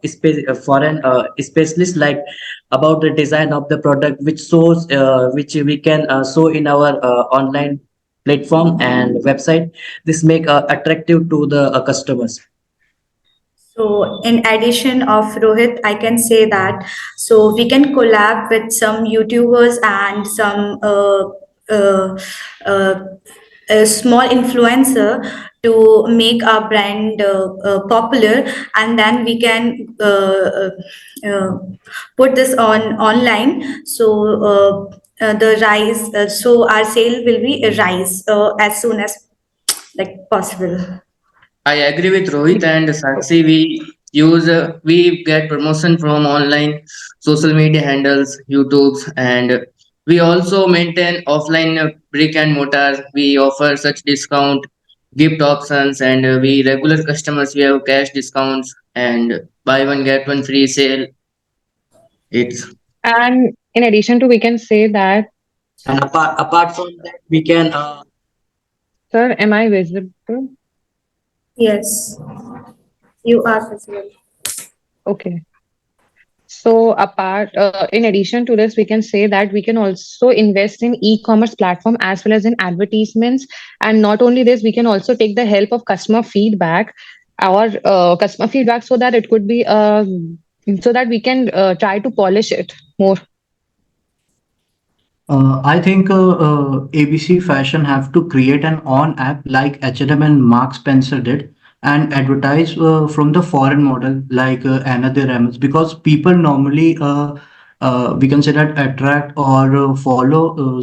specialists, like about the design of the product, which we can show in our online platform and website. This make attractive to the customers. So, in addition of Rohit, I can say that so we can collab with some YouTubers and some uh, uh, a small influencer to make our brand popular, and then we can put this on online. So the rise, so our sale will be a rise as soon as like possible. I agree with Rohit and Sakshi. We get promotion from online social media handles, YouTube's, and we also maintain offline brick and mortar. We offer such discount, gift options, and we regular customers. We have cash discounts and buy one get one free sale. It's And in addition to, we can say that, And apart from that, we can sir, am I visible? Yes, you are visible. Okay. So in addition to this, we can say that we can also invest in e-commerce platform as well as in advertisements. And not only this, we can also take the help of customer feedback, so that it could be so that we can try to polish it more. I think ABC Fashion have to create an on app like H&M and Mark Spencer did and advertise from the foreign model like another Ms, because people normally we can say that attract or follow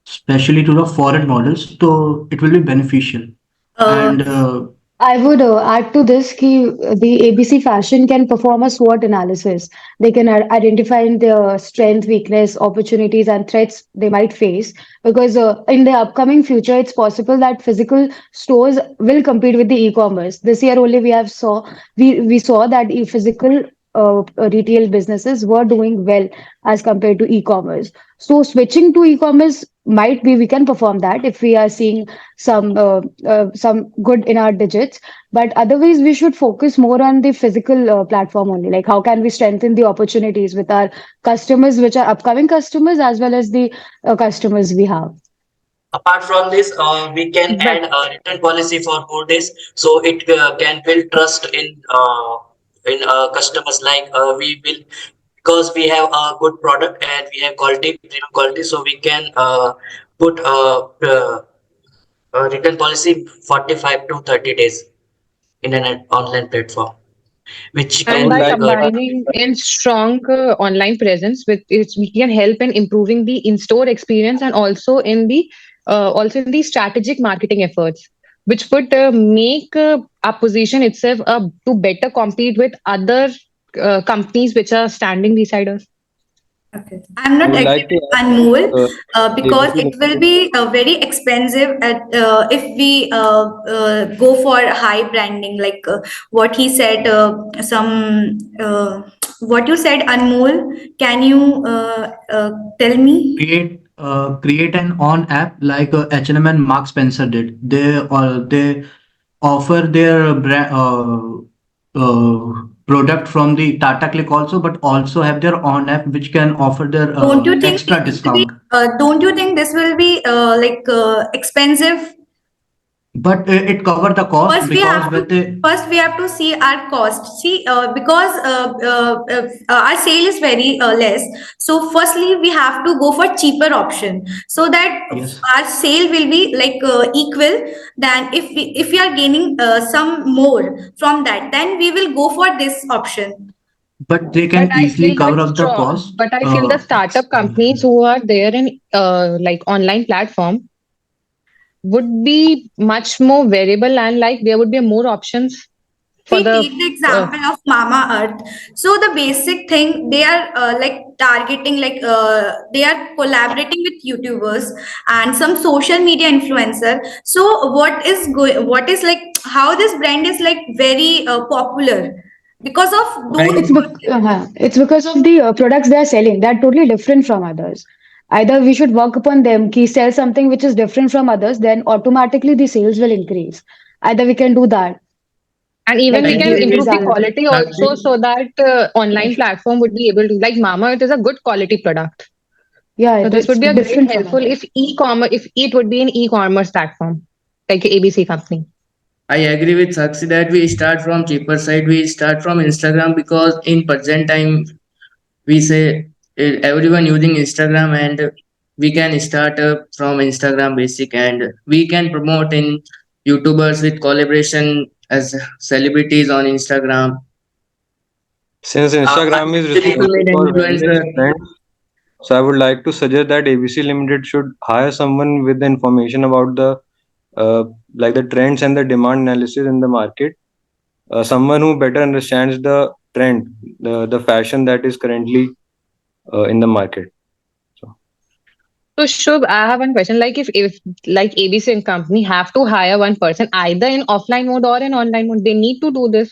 especially to the foreign models, so it will be beneficial. Uh, And I would add to this ki the ABC Fashion can perform a SWOT analysis. They can identify their strength, weakness, opportunities, and threats they might face. Because in the upcoming future, it's possible that physical stores will compete with the e-commerce. This year only we saw that physical retail businesses were doing well as compared to e-commerce. So switching to e-commerce might be we can perform that if we are seeing some good in our digits, but otherwise we should focus more on the physical platform only, like how can we strengthen the opportunities with our customers, which are upcoming customers, as well as the customers we have. apart from this, we can But add a return policy for 4 days, so it can build trust in customers. Like we will, because we have a good product and we have quality, premium quality, so we can put a return policy 45 to 30 days in an online platform, which I and would can by be like to add. combining in strong online presence with it, we can help in improving the in-store experience, and also in the strategic marketing efforts, which would make our position itself to better compete with other companies which are standing beside us. Okay. I'm I not would agree like to with add Anmol that because ABC it will be very expensive if we go for high branding, like what he said. What you said, Anmol. Can you tell me? create an on app like H&M and Mark Spencer did. They offer their product from the Tata Click also, but also have their own app which can offer their Don't you think extra this will be? discount. Don't you think this will be like expensive? But it cover the cost First, we because have to when they see our cost. See, because our sale is very less. So, firstly, we have to go for cheaper option so that yes, our sale will be like equal. Than if we are gaining some more from that, then we will go for this option. but they But can I easily feel that cover up the strong. cost. But I feel the startup companies who are there in like online platform would be much more variable, and like there would be more options. for We the take the example of Mama Earth. So the basic thing they are like targeting, like they are collaborating with YouTubers and some social media influencer. So what is like how this brand is like very popular because of those I It's because of the products they are selling. They are totally different from others. Either we should work upon them, ki sell something which is different from others, then automatically the sales will increase. Either we can do that, and even like we we can give agree with improve the example. quality also, Narsee. so that online platform would be able to, like Mama, it is a good quality product. Yeah, So this it's would be a great different from helpful others. if e-commerce, if it would be an e-commerce platform like ABC company. I agree with Sakshi that we start from cheaper side. We start from Instagram because in present time we say everyone using Instagram, and we can start from Instagram basic, and we can promote in YouTubers with collaboration as celebrities on Instagram. Since I'm Instagram is social responsible media for various influencer. trends, so I would like to suggest that ABC Limited should hire someone with the information about the uh, like the trends and the demand analysis in the market. Someone who better understands the trend, the fashion that is currently in the market. So So Shubh, I have one question. Like if like ABC and company have to hire one person either in offline mode or in online mode, they need to do this.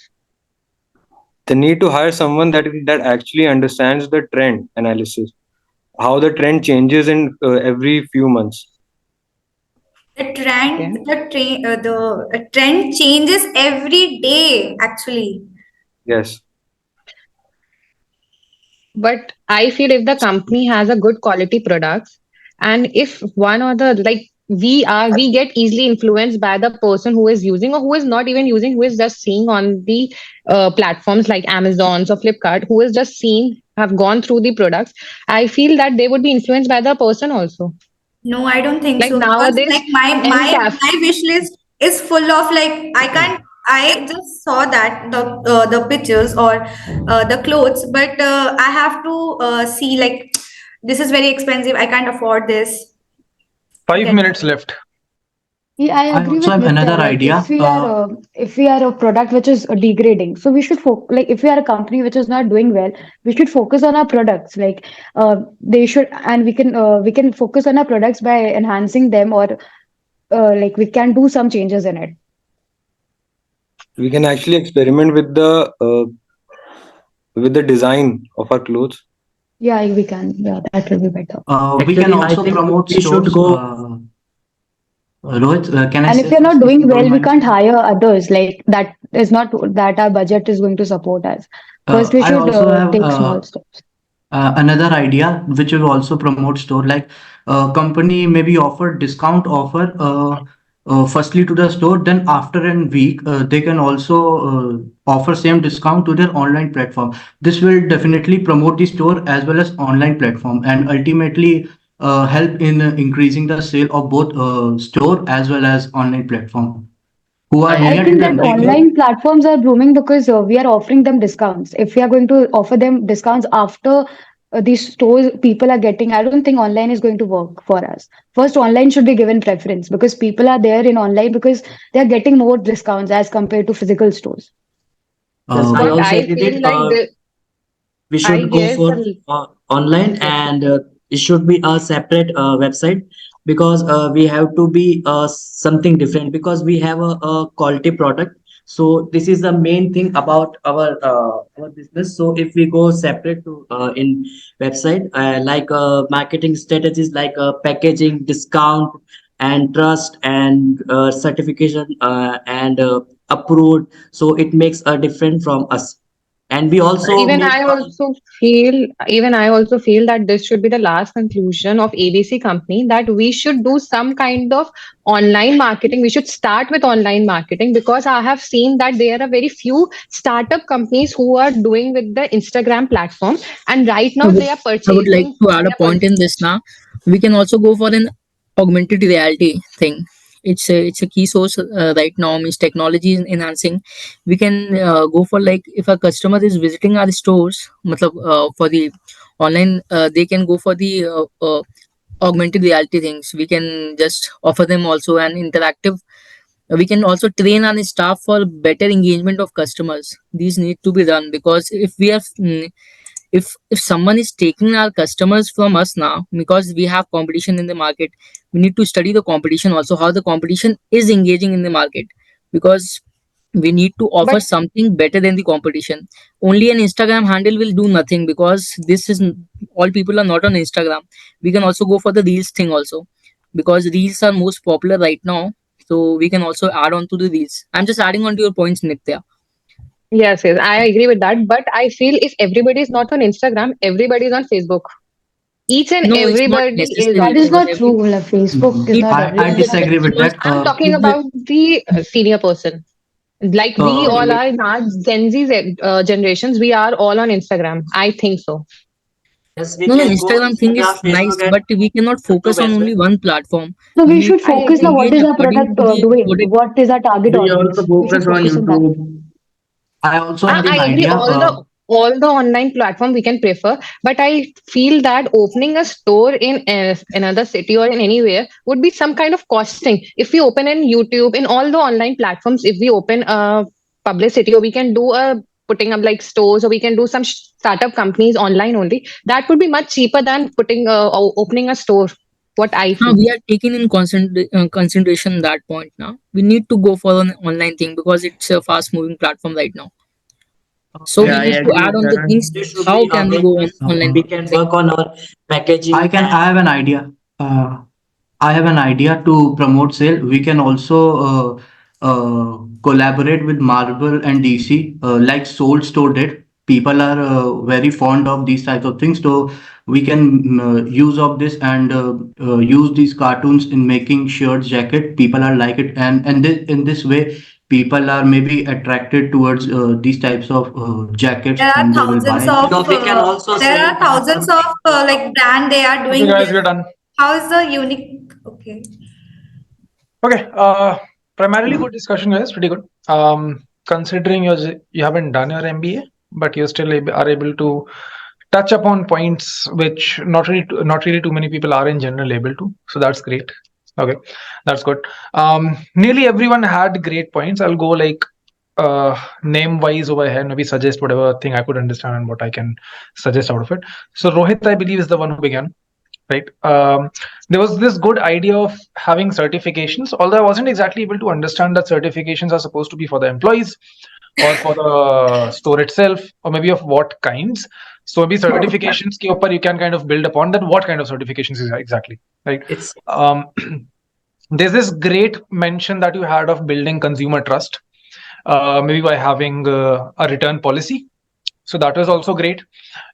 they need to hire someone that actually understands the trend analysis, how the trend changes in every few months. Okay. The trend changes every day actually. Yes, But I feel if the company has a good quality products, and if one or the like we get easily influenced by the person who is using or who is not even using, who is just seeing on the platforms like Amazon's or Flipkart, who is just seeing, have gone through the products. I feel that they would be influenced by the person also. No, I don't think Like so because nowadays, like my in my caf my wish list is full of like I can't. I just saw that the pictures or the clothes, but I have to see like this is very expensive. I can't afford this. You 5 minutes left. Yeah, I I agree also with have Nitya. another Like idea. if we are a product which is degrading, so we should like if we are a company which is not doing well, we should focus on our products. Like they should, and we can focus on our products by enhancing them, or like we can do some changes in it. we can actually experiment with the design of our clothes. Yeah, we can. Yeah, that will be better. We can Actually, I also think promote we should stores. go. Rohit, can I And say if you're not first, if doing you don't well, we mind? can't hire others. Like that is not that our budget is going to support us. First, we I should also have take small steps. another idea which will also promote store, like company maybe offer discount offer firstly to the store, then after a week they can also offer same discount to their online platform. This will definitely promote the store as well as online platform, and ultimately help in increasing the sale of both store as well as online platform who are I I near agree to think with that them, like Shubh. online platforms are booming because we are offering them discounts. If we are going to offer them discounts after these stores people are getting, I don't think online is going to work for us. First, online should be given preference because people are there in online because they are getting more discounts as compared to physical stores. Yes, I what uh, also I agree feel that like we I should go guess for the online, yes. and it should be a separate website, because we have to be something different, because we have a quality product. So this is the main thing about our business. So if we go separate to in website, like marketing strategies like packaging, discount, and trust, and certification, and approved, so it makes a different from us. And we also Even make I also feel, even I also feel that this should be the last conclusion of ABC company, that we should do some kind of online marketing. We should start with online marketing because I have seen that there are very few startup companies who are doing with the Instagram platform, and right I now would, they are I would like purchasing. to add a point in this now. We can also go for an augmented reality thing. It's a key source right now. Means technology is enhancing. We can go for like if a customer is visiting our stores, matlab, for the online, they can go for the augmented reality things. We can just offer them also an interactive We can also train our staff for better engagement of customers. These need to be done, because if we have if someone is taking our customers from us now, because we have competition in the market, we need to study the competition also, how the competition is engaging in the market, because we need to offer But something better than the competition. Only an Instagram handle will do nothing, because all people are not on Instagram. We can also go for the reels thing also, because reels are most popular right now. So we can also add on to the reels. I'm just adding on to your points, Nitya. yes, yes, I agree with that. But I feel if everybody is not on Instagram, everybody is on Facebook. Each and No, it's not everybody is necessary, That on is because not Facebook. every true. Like, Facebook is not I everyone. the disagree with customers. that. I'm talking If about the senior person. Like we uh, all are in our Gen Z generations, we are all on Instagram. I think so. Yes, we No, no, can go Instagram thing Instagram, is Facebook, nice, and but we cannot YouTube focus on as well. only one platform. So We we need should I focus to now. agree. What engage is our according product to the doing? product. What is our target We also audience? We should focus on focus on that. YouTube. I also have an I agree. idea. All the online platform we can prefer, but I feel that opening a store in another city or in anywhere would be some kind of costing. If we open in YouTube, in all the online platforms, if we open a publicity, or we can do a putting up like stores, or we can do some startup companies online only. That would be much cheaper than putting opening a store. What I Now feel. we are taking in consideration that point. Now we need to go for an online thing, because it's a fast moving platform right now. So I we Yeah, I need guess to agree add with on the Karan. things. there should How be can we like go on online we can thing? work on our packaging and I have an idea. I have an idea to promote sale. We can also collaborate with Marvel and DC, like Soul Store did. People are very fond of these types of things, so we can use of this and use these cartoons in making shirts, jacket. People are like it, and in this way, people are maybe attracted towards these types of jackets, There are and they will buy thousands it. of we can also there sell are thousands of like brand they are Okay, doing guys, this. we're done. How is the unique? Okay. Okay. Primarily good discussion, guys. Pretty good. Considering you haven't done your MBA, but you still are able to touch upon points which not really too many people are in general able to. So that's great. Okay, that's good. Nearly everyone had great points. I'll go like name wise over here. Maybe suggest whatever thing I could understand and what I can suggest out of it. So Rohit, I believe, is the one who began, right? There was this good idea of having certifications, although I wasn't exactly able to understand that certifications are supposed to be for the employees or for the store itself, or maybe of what kinds. So maybe certifications ke upar you can kind of build upon that. What kind of certifications is exactly, right? it's Um, there's this great mention that you had of building consumer trust, maybe by having a return policy. So that was also great.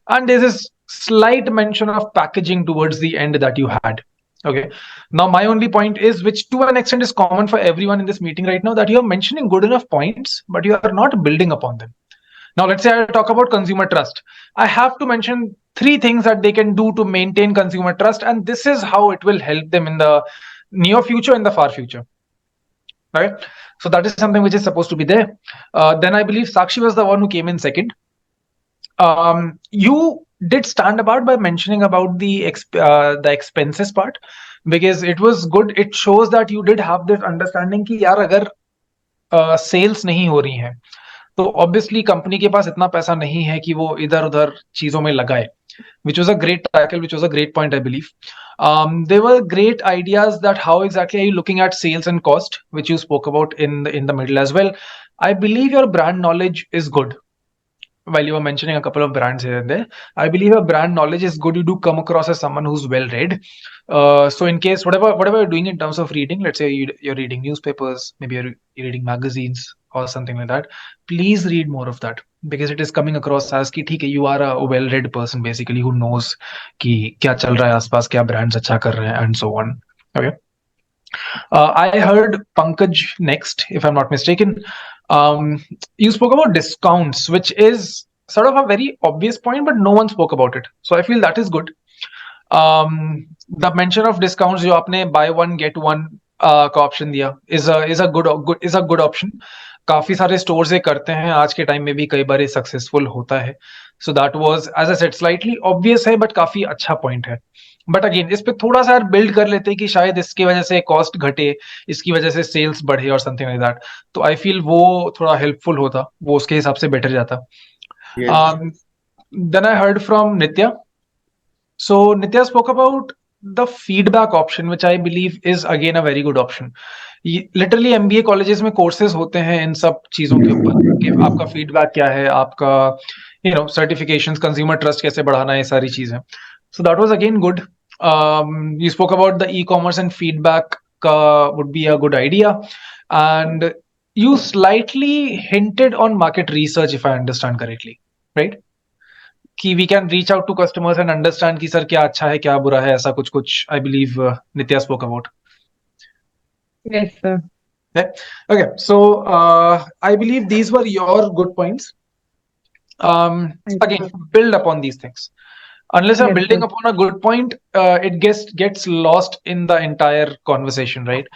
And there's this slight mention of packaging towards the end that you had. Okay. Now, my only point is, which to an extent is common for everyone in this meeting right now, that you're mentioning good enough points, but you are not building upon them. Now, let's say I talk about consumer trust. I have to mention three things that they can do to maintain consumer trust, and this is how it will help them in the near future and the far future. Right? So that is something which is supposed to be there. Then I believe Sakshi was the one who came in second. You did stand about by mentioning about the expenses part, because it was good. It shows that you did have this understanding कि यार अगर sales नहीं हो रही हैं तो obviously company के पास इतना पैसा नहीं है कि वो इधर उधर चीजों में लगाए, which was a great tackle, which was a great point, I believe. There were great ideas that how exactly are you looking at sales and cost, which you spoke about in the middle as well. I believe your brand knowledge is good. While you were mentioning a couple of brands here and there, I believe your brand knowledge is good. You do come across as someone who's well read. So in case whatever you're doing in terms of reading, let's say you're reading newspapers, maybe you're reading magazines or something like that, please read more of that, because it is coming across as कि ठीक है, you are a well read person basically who knows कि क्या चल रहा है आसपास, क्या brands अच्छा कर रहे हैं and so on. Okay. I heard Pankaj next, if I'm not mistaken. You spoke about discounts, which is sort of a very obvious point, but no one spoke about it. So I feel that is good. The mention of discounts जो आपने buy one get one का option दिया is a good option. काफी सारे stores ये करते हैं आज के time में भी, कई बार ये successful होता है. So that was, as I said, slightly obvious है, but काफी अच्छा point है. बट अगेन इस पे थोड़ा सा बिल्ड कर लेते कि शायद इसकी वजह से कॉस्ट घटे, इसकी वजह से सेल्स बढ़े और समथिंग लाइक दैट, तो आई फील वो थोड़ा हेल्पफुल होता, वो उसके हिसाब से बेटर जाता. Then I heard from Nitya. So Nitya spoke about the feedback option, which I believe is again a very good option. Literally MBA colleges में कोर्सेज होते हैं इन सब चीजों के ऊपर कि आपका फीडबैक क्या है, आपका सर्टिफिकेशंस, कंज्यूमर ट्रस्ट कैसे बढ़ाना है, ये सारी चीजें. So that was again good. You spoke about the e-commerce and feedback would be a good idea, and you slightly hinted on market research, if I understand correctly, right? कि we can reach out to customers and understand कि sir क्या अच्छा है क्या बुरा है, ऐसा कुछ कुछ I believe Nitya spoke about. Yes, sir. Okay, so I believe these were your good points. Again, build upon these things. Unless you're building upon a good point, it gets lost in the entire conversation, right?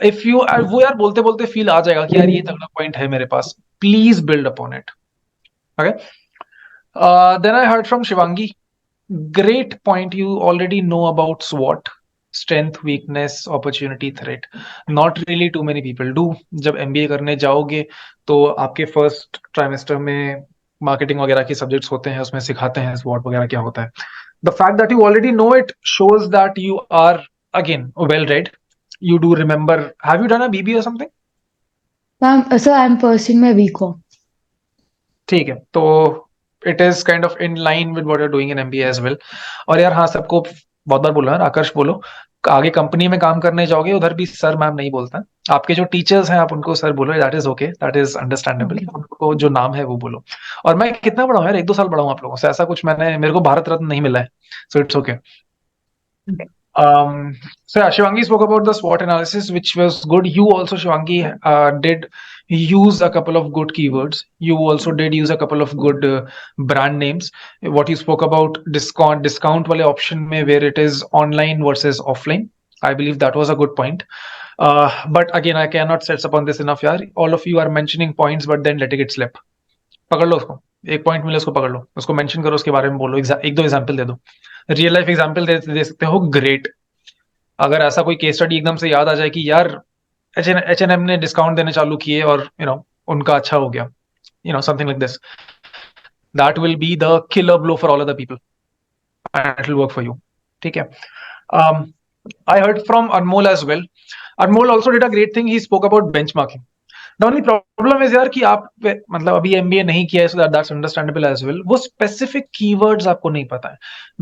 If you वो यार बोलते बोलते feel आ जाएगा कि यार ये तगड़ा point है मेरे पास, please build upon it. Okay. Then I heard from Shivangi. Great point. You already know about SWOT: strength, weakness, opportunity, threat. Not really too many people do. जब MBA करने जाओगे तो आपके फर्स्ट ट्राइमेस्टर में marketing वगैरह के subjects होते हैं, उसमें सिखाते हैं SWOT वगैरह क्या होता है. The fact that you already know it shows that you are again well read. You do remember. Have you done a BB or something? So I'm pursuing my BCom. ठीक है, तो it is kind of in line with what you are doing in MBA as well. और यार हाँ, सबको बहुत बार बोला है, आकर्ष बोलो, आगे कंपनी में काम करने जाओगे उधर भी सर मैम नहीं बोलता. आपके जो टीचर्स हैं आप उनको सर बोलो, that is okay, that is understandable. उनको जो नाम है वो बोलो. और मैं कितना बड़ा हूँ यार, 1-2 साल बड़ा हूँ आप लोगों से, ऐसा कुछ मेरे को भारत रत्न नहीं मिला है, so it's okay. So yeah, Shivangi spoke about the SWOT analysis, which was good. You also, Shivangi, did use a couple of good keywords. You also did use a couple of good brand names. What you spoke about discount wale option mein, where it is online versus offline. I believe that was a good point. But again, I cannot stress upon this enough, yaar. All of you are mentioning points, but then letting it slip. पकड़ लो उसको, एक point मिले उसको पकड़ लो, उसको mention करो, उसके बारे में बोलो, एक दो एग्जांपल दे दो, रियल लाइफ एग्जांपल दे सकते हो, ग्रेट. अगर ऐसा कोई केस स्टडी एकदम से याद आ जाए कि यार H&M ने डिस्काउंट देने चालू किए और उनका अच्छा हो गया, something like this, that will be the killer blow for all other people and it will work for you. ठीक है. I heard from Anmol as well. Anmol also did a great thing. He spoke about benchmarking. The only problem is यार कि आप मतलब अभी MBA नहीं किया है, so that's understandable as well. वो specific keywords आपको नहीं पता है.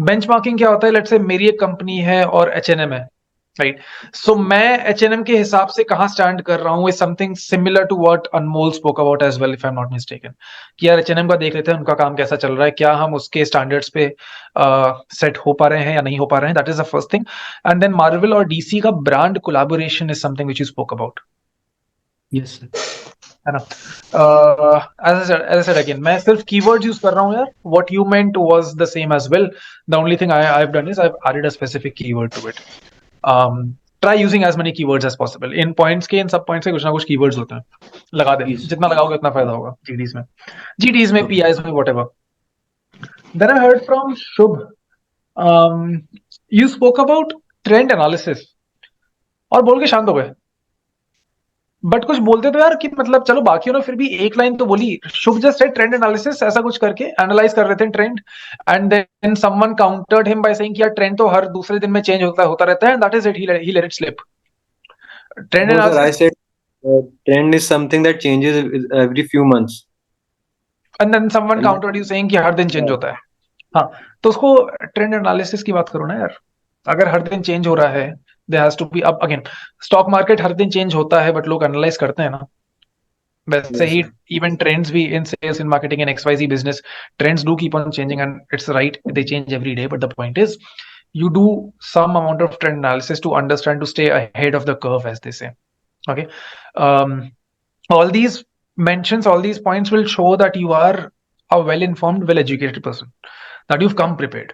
Benchmarking क्या होता है? Let's say मेरी एक कंपनी है और H&M है, right? So मैं H&M के हिसाब से कहाँ stand कर रहा हूँ is something similar to what Anmol spoke about as well, if I'm not mistaken. कि यार H&M का देख लेते हैं, उनका काम कैसा चल रहा है, क्या हम उसके standards पे set हो पा रहे हैं या नहीं हो पा रहे हैं. That is the first thing. And then Marvel और DC का brand collaboration is something which you spoke about. Yes, sir. है ना. as I said again, मैं सिर्फ keywords use कर रहा हूँ यार. What you meant was the same as well. The only thing I've done is I've added a specific keyword to it. Try using as many keywords as possible. In points के, इन सब points के कुछ ना कुछ keywords होते हैं, लगा दे. जितना लगाओगे उतना फायदा होगा. GDs में PIs में whatever. Then I heard from Shubh. You spoke about trend analysis और बोल के शांत हो गए. बट कुछ बोलते तो यार कि मतलब चलो बाकियों ने फिर भी एक लाइन तो बोली. Shubh just said trend analysis, ऐसा कुछ करके एनालाइज कर रहे थे trend, and then someone countered him by saying कि यार ट्रेंड तो हर दूसरे दिन में चेंज होता रहता है, and that is it, he let it slip. Trend analysis, I said trend is something that changes every few months. And then someone countered you saying कि हर दिन चेंज होता है. हाँ, तो उसको ट्रेंड एनालिसिस की बात करो ना यार. अगर हर दिन चेंज हो रहा है, there has to be up again. Stock market हर दिन चेंज होता है, बट लोग एनालाइज करते हैं ना. वैसे ही इवन ट्रेंड्स भी in sales, in marketing, in XYZ business, trends do keep on changing and it's right, they change every day. But the point is you do some amount of trend analysis to understand, to stay ahead of the curve, as they say. Okay. All these mentions, all these points will show that you are a well-informed, well-educated person, that you've come prepared.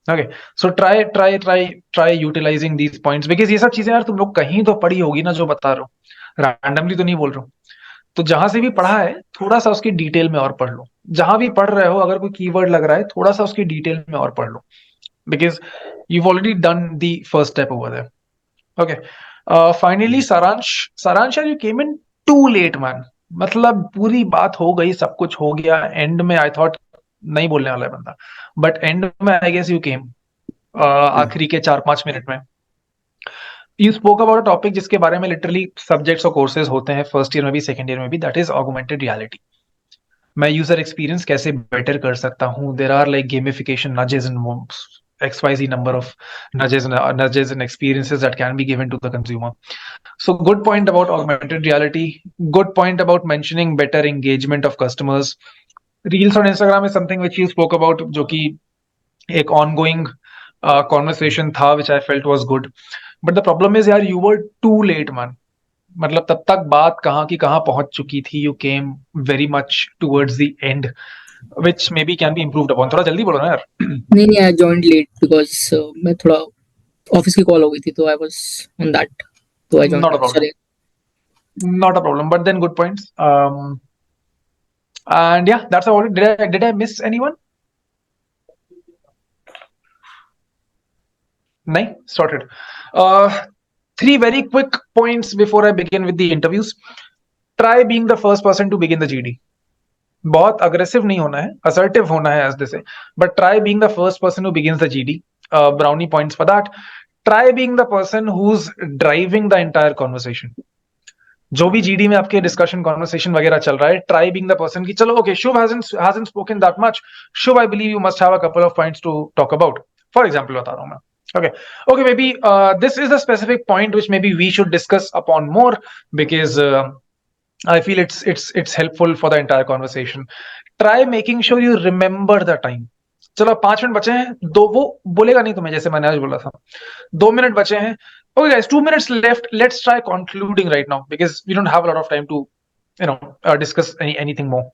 Okay, so try utilizing these points, because ये सब चीजें यार तुम लोग कहीं तो पढ़ी होगी ना, जो बता रहा हूँ, रैंडमली तो नहीं बोल रहा हूँ. तो जहां से भी पढ़ा है थोड़ा सा उसकी डिटेल में और पढ़ लो. जहां भी पढ़ रहे हो, अगर कोई कीवर्ड लग रहा है, थोड़ा सा उसकी डिटेल में और पढ़ लो. because you've already done the first step over there. Okay. Finally, Saransh, you came in too late, man. मतलब पूरी बात हो गई, सब कुछ हो गया. एंड में आई थॉट नहीं बोलने वाला है बंदा, बट एंड में आई गेस यू केम आखिरी के 4-5 मिनट में. You spoke about a topic जिसके बारे में लिटरली सब्जेक्ट्स और कोर्सेज होते हैं फर्स्ट ईयर में भी, सेकंड ईयर में भी, दैट इज ऑगमेंटेड रियलिटी. मैं यूजर एक्सपीरियंस कैसे बेटर कर सकता हूँ. There are like gamification nudges in XYZ number of nudges and experiences that can be given to the consumer. So good point about augmented reality. Good point about mentioning better engagement of customers. Reels on Instagram is something which you spoke about, जो कि एक ongoing conversation था, which I felt was good. But the problem is, यार, you were too late, man. मतलब तब तक बात कहाँ की कहाँ पहुंच चुकी थी. You came very much towards the end, which maybe can be improved upon. थोड़ा जल्दी बोलो ना यार. नहीं, आई जॉइंड लेट बिकॉज मैं थोड़ा ऑफिस की कॉल हो गई थी, तो आई वाज ऑन दैट, तो आई Not a joined. problem. Sorry. Not a problem. But then good points. And yeah, that's about it. Did I miss anyone? No, sorted. Three very quick points before I begin with the interviews. Try being the first person to begin the GD. बहुत aggressive नहीं होना है, assertive होना है, as they say. But try being the first person who begins the GD. Brownie points for that. Try being the person who's driving the entire conversation. जो भी GD में आपके डिस्कशन कॉन्वर्सेशन वगैरह चल रहा है, ट्राई बीइंग द पर्सन की चलो okay, Shubh hasn't spoken that much. Shubh, I believe you must have a couple of points to talk about. For example बता रहा हूं मैं. Okay, maybe this is a specific point which maybe we should discuss upon more, because I feel it's helpful for the entire conversation. Try making sure you remember the time. चलो 5 minute बचे हैं, दो, वो बोलेगा नहीं तुम्हें जैसे मैंने आज बोला था. 2 मिनट बचे हैं. Okay, guys, 2 minutes left. Let's try concluding right now, because we don't have a lot of time to, discuss anything more.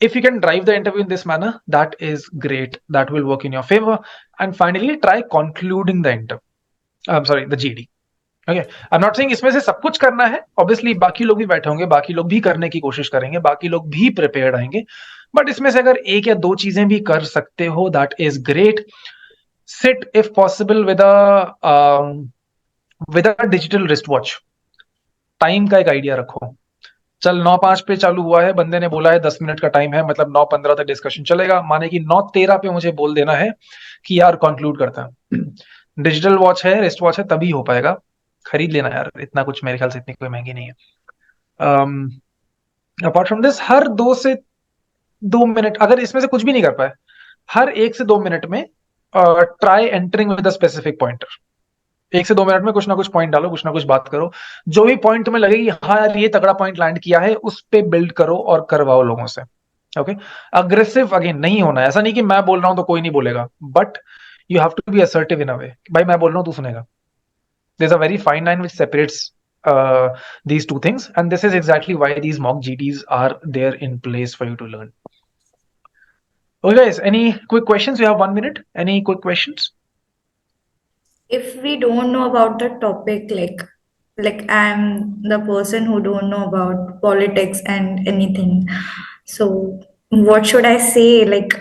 If you can drive the interview in this manner, that is great. That will work in your favor. And finally, try concluding the interview. I'm sorry, the GD. Okay, I'm not saying इसमें से सब कुछ करना है. Obviously, बाकी लोग भी बैठे होंगे, बाकी लोग भी करने की कोशिश करेंगे, बाकी लोग भी prepared आएंगे. But इसमें से अगर एक या दो चीजें भी कर सकते हो, that is great. Sit, if possible, with a digital wristwatch. Time का एक आइडिया रखो. चल 9:05 पे चालू हुआ है, बंदे ने बोला है 10 मिनट का टाइम है, मतलब 9:15 तक डिस्कशन चलेगा. माने कि 9:13 पे मुझे बोल देना है कि यार कंक्लूड करता है. डिजिटल वॉच है, रिस्ट वॉच है, तभी हो पाएगा. खरीद लेना यार, इतना कुछ मेरे ख्याल से इतनी कोई महंगी नहीं है. अपार्ट फ्रॉम दिस, हर 2 से 2 मिनट, अगर इसमें से कुछ भी नहीं कर पाए, हर 1 से 2 मिनट में try entering with a specific pointer. 1 से 2 मिनट में कुछ ना कुछ पॉइंट डालो, कुछ ना कुछ बात करो. जो भी पॉइंट तुम्हें लगे कि हाँ यार ये तगड़ा पॉइंट लैंड किया है, उस पे बिल्ड करो और करवाओ लोगों से. ओके, अग्रेसिव अगेन नहीं होना है. ऐसा नहीं कि मैं बोल रहा हूं तो कोई नहीं बोलेगा, but you have to be assertive in a way. भाई मैं बोल रहा हूं, तू सुनेगा. There is a very fine line which separates these two things, and this is exactly why these mock GDs are there in place for you to learn. Okay guys, any quick questions? You have 1 minute. Any quick questions? If we don't know about the topic, like I'm the person who don't know about politics and anything, so what should I say? Like,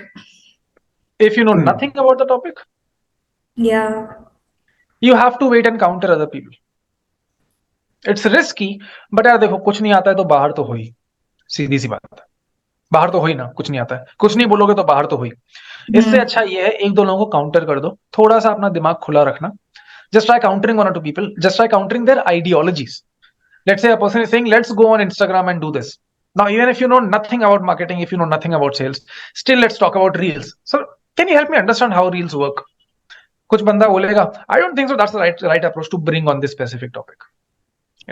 If you know nothing about the topic, yeah, you have to wait and counter other people. It's risky, but यार देखो, कुछ नहीं आता है तो बाहर तो हो ही. सीधी सी बात है, बाहर तो हो ही ना. कुछ नहीं आता है, कुछ नहीं बोलोगे तो बाहर तो हो ही. इससे अच्छा ये है, एक दो लोगों को काउंटर कर दो. थोड़ा सा अपना दिमाग खुला रखना. Just try countering 1 or 2 people. Just try countering their ideologies. Let's say a person is saying, let's go on Instagram and do this. Now, even if you know nothing about marketing, if you know nothing about sales, still let's talk about reels. So can you help me understand how reels work? कुछ बंदा बोलेगा, I don't think so that's the right approach to bring on this specific topic.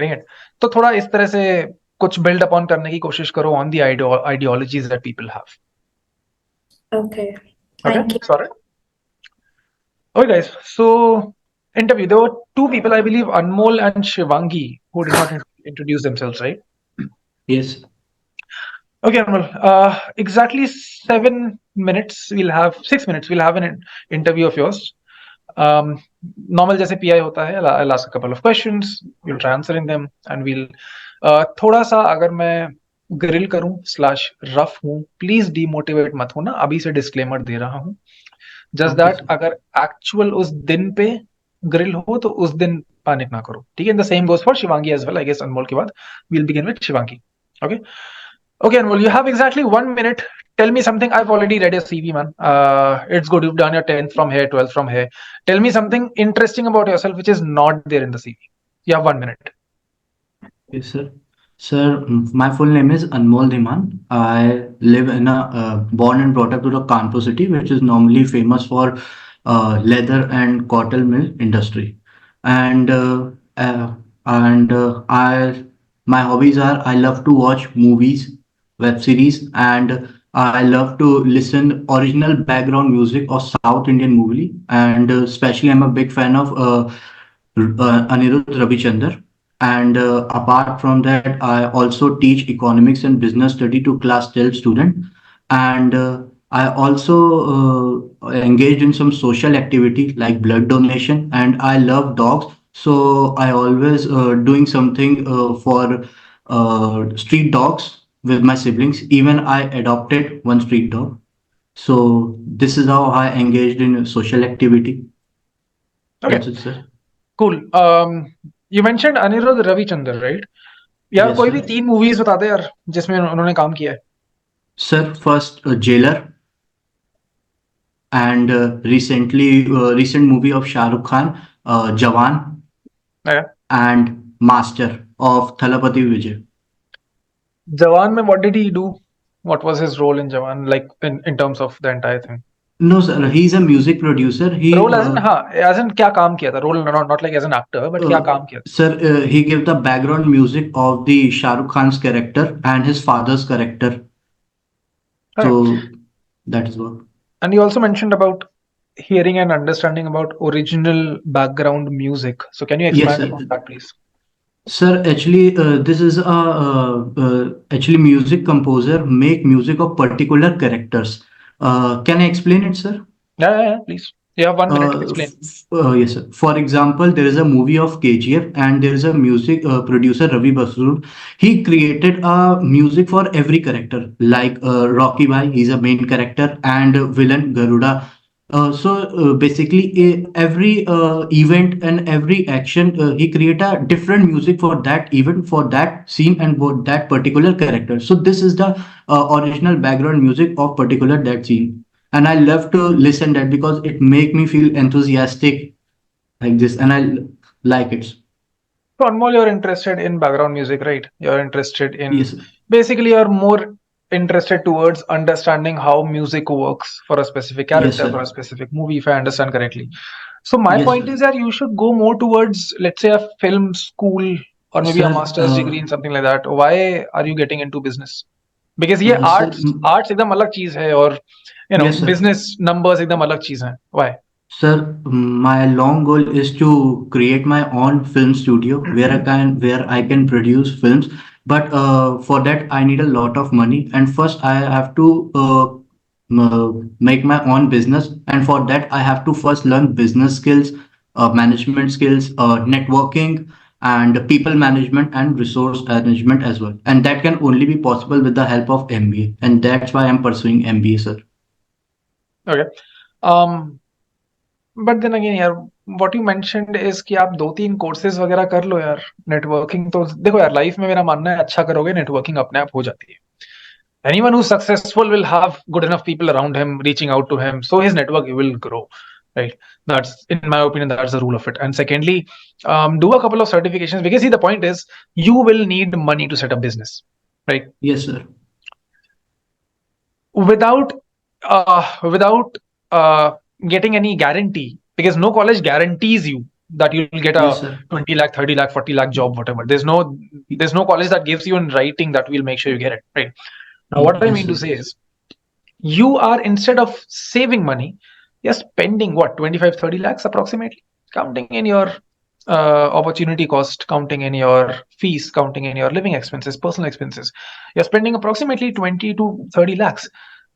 Right? तो थोड़ा इस तरह से कुछ build upon करने की कोशिश करो on the ideologies that people have. okay, thank you. Sorry. Okay guys, so interview. There were 2 people, I believe, Anmol and Shivangi, who did not introduce themselves, right? Yes. Okay, Anmol. Exactly 7 minutes. 6 minutes. We'll have an interview of yours. Normal जैसे PI होता है. I'll ask a couple of questions. You'll try answering them, and we'll थोड़ा सा अगर मैं grill करूं / rough हूं, please demotivate मत होना. अभी से डिस्क्लेमर दे रहा हूं. Just Okay, that sir. अगर एक्चुअल उस दिन पे ग्रिल हो तो उस दिन पैनिक ना करो, ठीक है? The same goes for Shivangi as well, I guess Anmol के बाद we'll begin with Shivangi. Okay okay Anmol, you have exactly 1 minute. Tell me something. I've already read your CV, man. It's good you've done your 10th from here, 12th from here. Tell me something interesting about yourself which is not there in the CV. You have 1 minute. Yes, sir. Sir, my full name is Anmol Dhiman. I live in a born and brought up to the Kanpur city, which is normally famous for leather and cotton mill industry. And I my hobbies are I love to watch movies, web series, and I love to listen original background music of South Indian movie. And especially, I'm a big fan of Anirudh Ravichandar. And apart from that, I also teach economics and business study to class 12 student. And I also engaged in some social activity like blood donation. And I love dogs, so I always doing something for street dogs with my siblings. Even I adopted one street dog. So this is how I engaged in social activity. Okay, That's it, sir. cool. You mentioned Anirudh Ravichandar, right? यार Yes, कोई sir. भी 3 movies बता दे यार जिसमें उन्होंने काम किया है. Sir, first Jailer, and recent movie of Shah Rukh Khan, Jawan, Okay. and Master of Thalapathy Vijay. Jawan में what did he do? What was his role in Jawan, like in terms of the entire thing? No, sir, he's a music producer. Role as in, हाँ, as in क्या काम किया था? Role not like as an actor, but क्या काम किया था? Sir, he gave the background music of the Shah Rukh Khan's character and his father's character. Okay. So that is what. And you also mentioned about hearing and understanding about original background music. So can you Yes, expand sir. on that, please? Sir, actually, this is a actually music composer make music of particular characters. Can I explain it, sir? Yeah, please. You have 1 minute. Explain. Yes, sir. For example, there is a movie of KGF, and there is a music producer Ravi Basrur. He created a music for every character, like Rocky Bhai, he's a main character, and villain Garuda. Basically, every event and every action, he create a different music for that event, for that scene, and for that particular character. So this is the original background music of particular that scene, and I love to listen that because it make me feel enthusiastic like this, and I like it. So Anmol, you're interested in background music, right? You're interested in Yes, basically you're more interested towards understanding how music works for a specific yes, character, for a sir. specific movie, if I understand correctly. So my Yes, point sir. is that you should go more towards, let's say, a film school or maybe a Sir, master's degree in something like that. Why are you getting into business? Because ये sir, arts एकदम अलग चीज है और yes, sir. business numbers एकदम अलग चीज है. Why? Sir, my long goal is to create my own film studio where I can produce films. But for that, I need a lot of money. And first, I have to make my own business. And for that, I have to first learn business skills, management skills, networking, and people management and resource management as well. And that can only be possible with the help of MBA. And that's why I'm pursuing MBA, sir. Okay. But then again यार what you mentioned is कि आप 2-3 courses वगैरह कर लो यार. Networking तो देखो यार, life में मेरा मानना है अच्छा करोगे नेटवर्किंग अपने आप हो जाती है. Anyone who's successful will have good enough people around him reaching out to him, so his network will grow, right? That's, in my opinion, that's the rule of it. And secondly, do a couple of certifications, because see, the point is you will need money to set up business, right? Yes, sir. Without getting any guarantee, because no college guarantees you that you'll get a Yes, sir. 20 lakh, 30 lakh, 40 lakh job, whatever. There's no college that gives you in writing that will make sure you get it, right? Now what I Yes, mean to sir. say is, you are, instead of saving money, you're spending what, 25-30 lakhs approximately, counting in your opportunity cost, counting in your fees, counting in your living expenses, personal expenses. You're spending approximately 20 to 30 lakhs.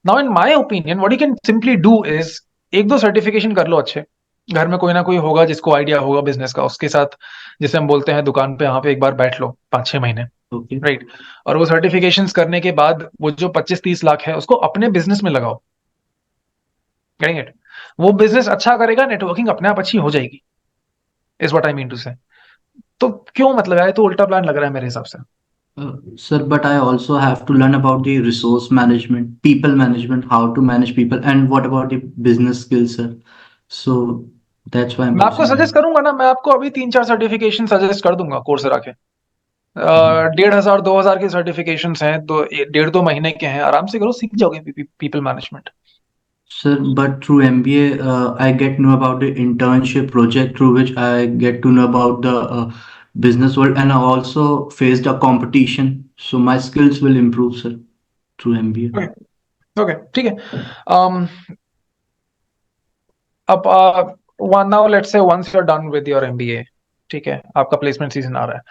Now in my opinion, what you can simply do is, एक दो certification कर लो अच्छे. घर में कोई ना कोई होगा जिसको आइडिया होगा बिजनेस का, उसके साथ, जिसे हम बोलते हैं दुकान पे, यहाँ पे एक बार बैठ लो 5-6 महीने, Okay. राइट? और वो सर्टिफिकेशंस करने के बाद वो जो 25-30 लाख है उसको अपने बिजनेस में लगाओ. Getting it? वो बिजनेस अच्छा करेगा, नेटवर्किंग अपने आप अच्छी हो जाएगी, is what I mean to say. तो क्यों मतलब है, तो उल्टा प्लान लग रहा है मेरे हिसाब से। Sir, but I also have to learn about the resource management, people management, how to manage people, and what about the business skills, sir? So that's why I'm मैं आपको choosing सजेस्ट that. करूंगा ना, मैं आपको अभी 3-4 certification suggest कर दूंगा Coursera के। Mhm. 1,500-2,000 के सर्टिफिकेशन हैं, तो 1.5-2 महीने के हैं, आराम से करो, सीख जाओगे people management. Sir, but through MBA, I get to know about the internship project through which I get to know about the business world, and I also faced a competition. So my skills will improve, sir, through MBA. Okay ठीक है। अब one now let's say once you are done with your MBA, ठीक है, आपका placement season आ रहा है,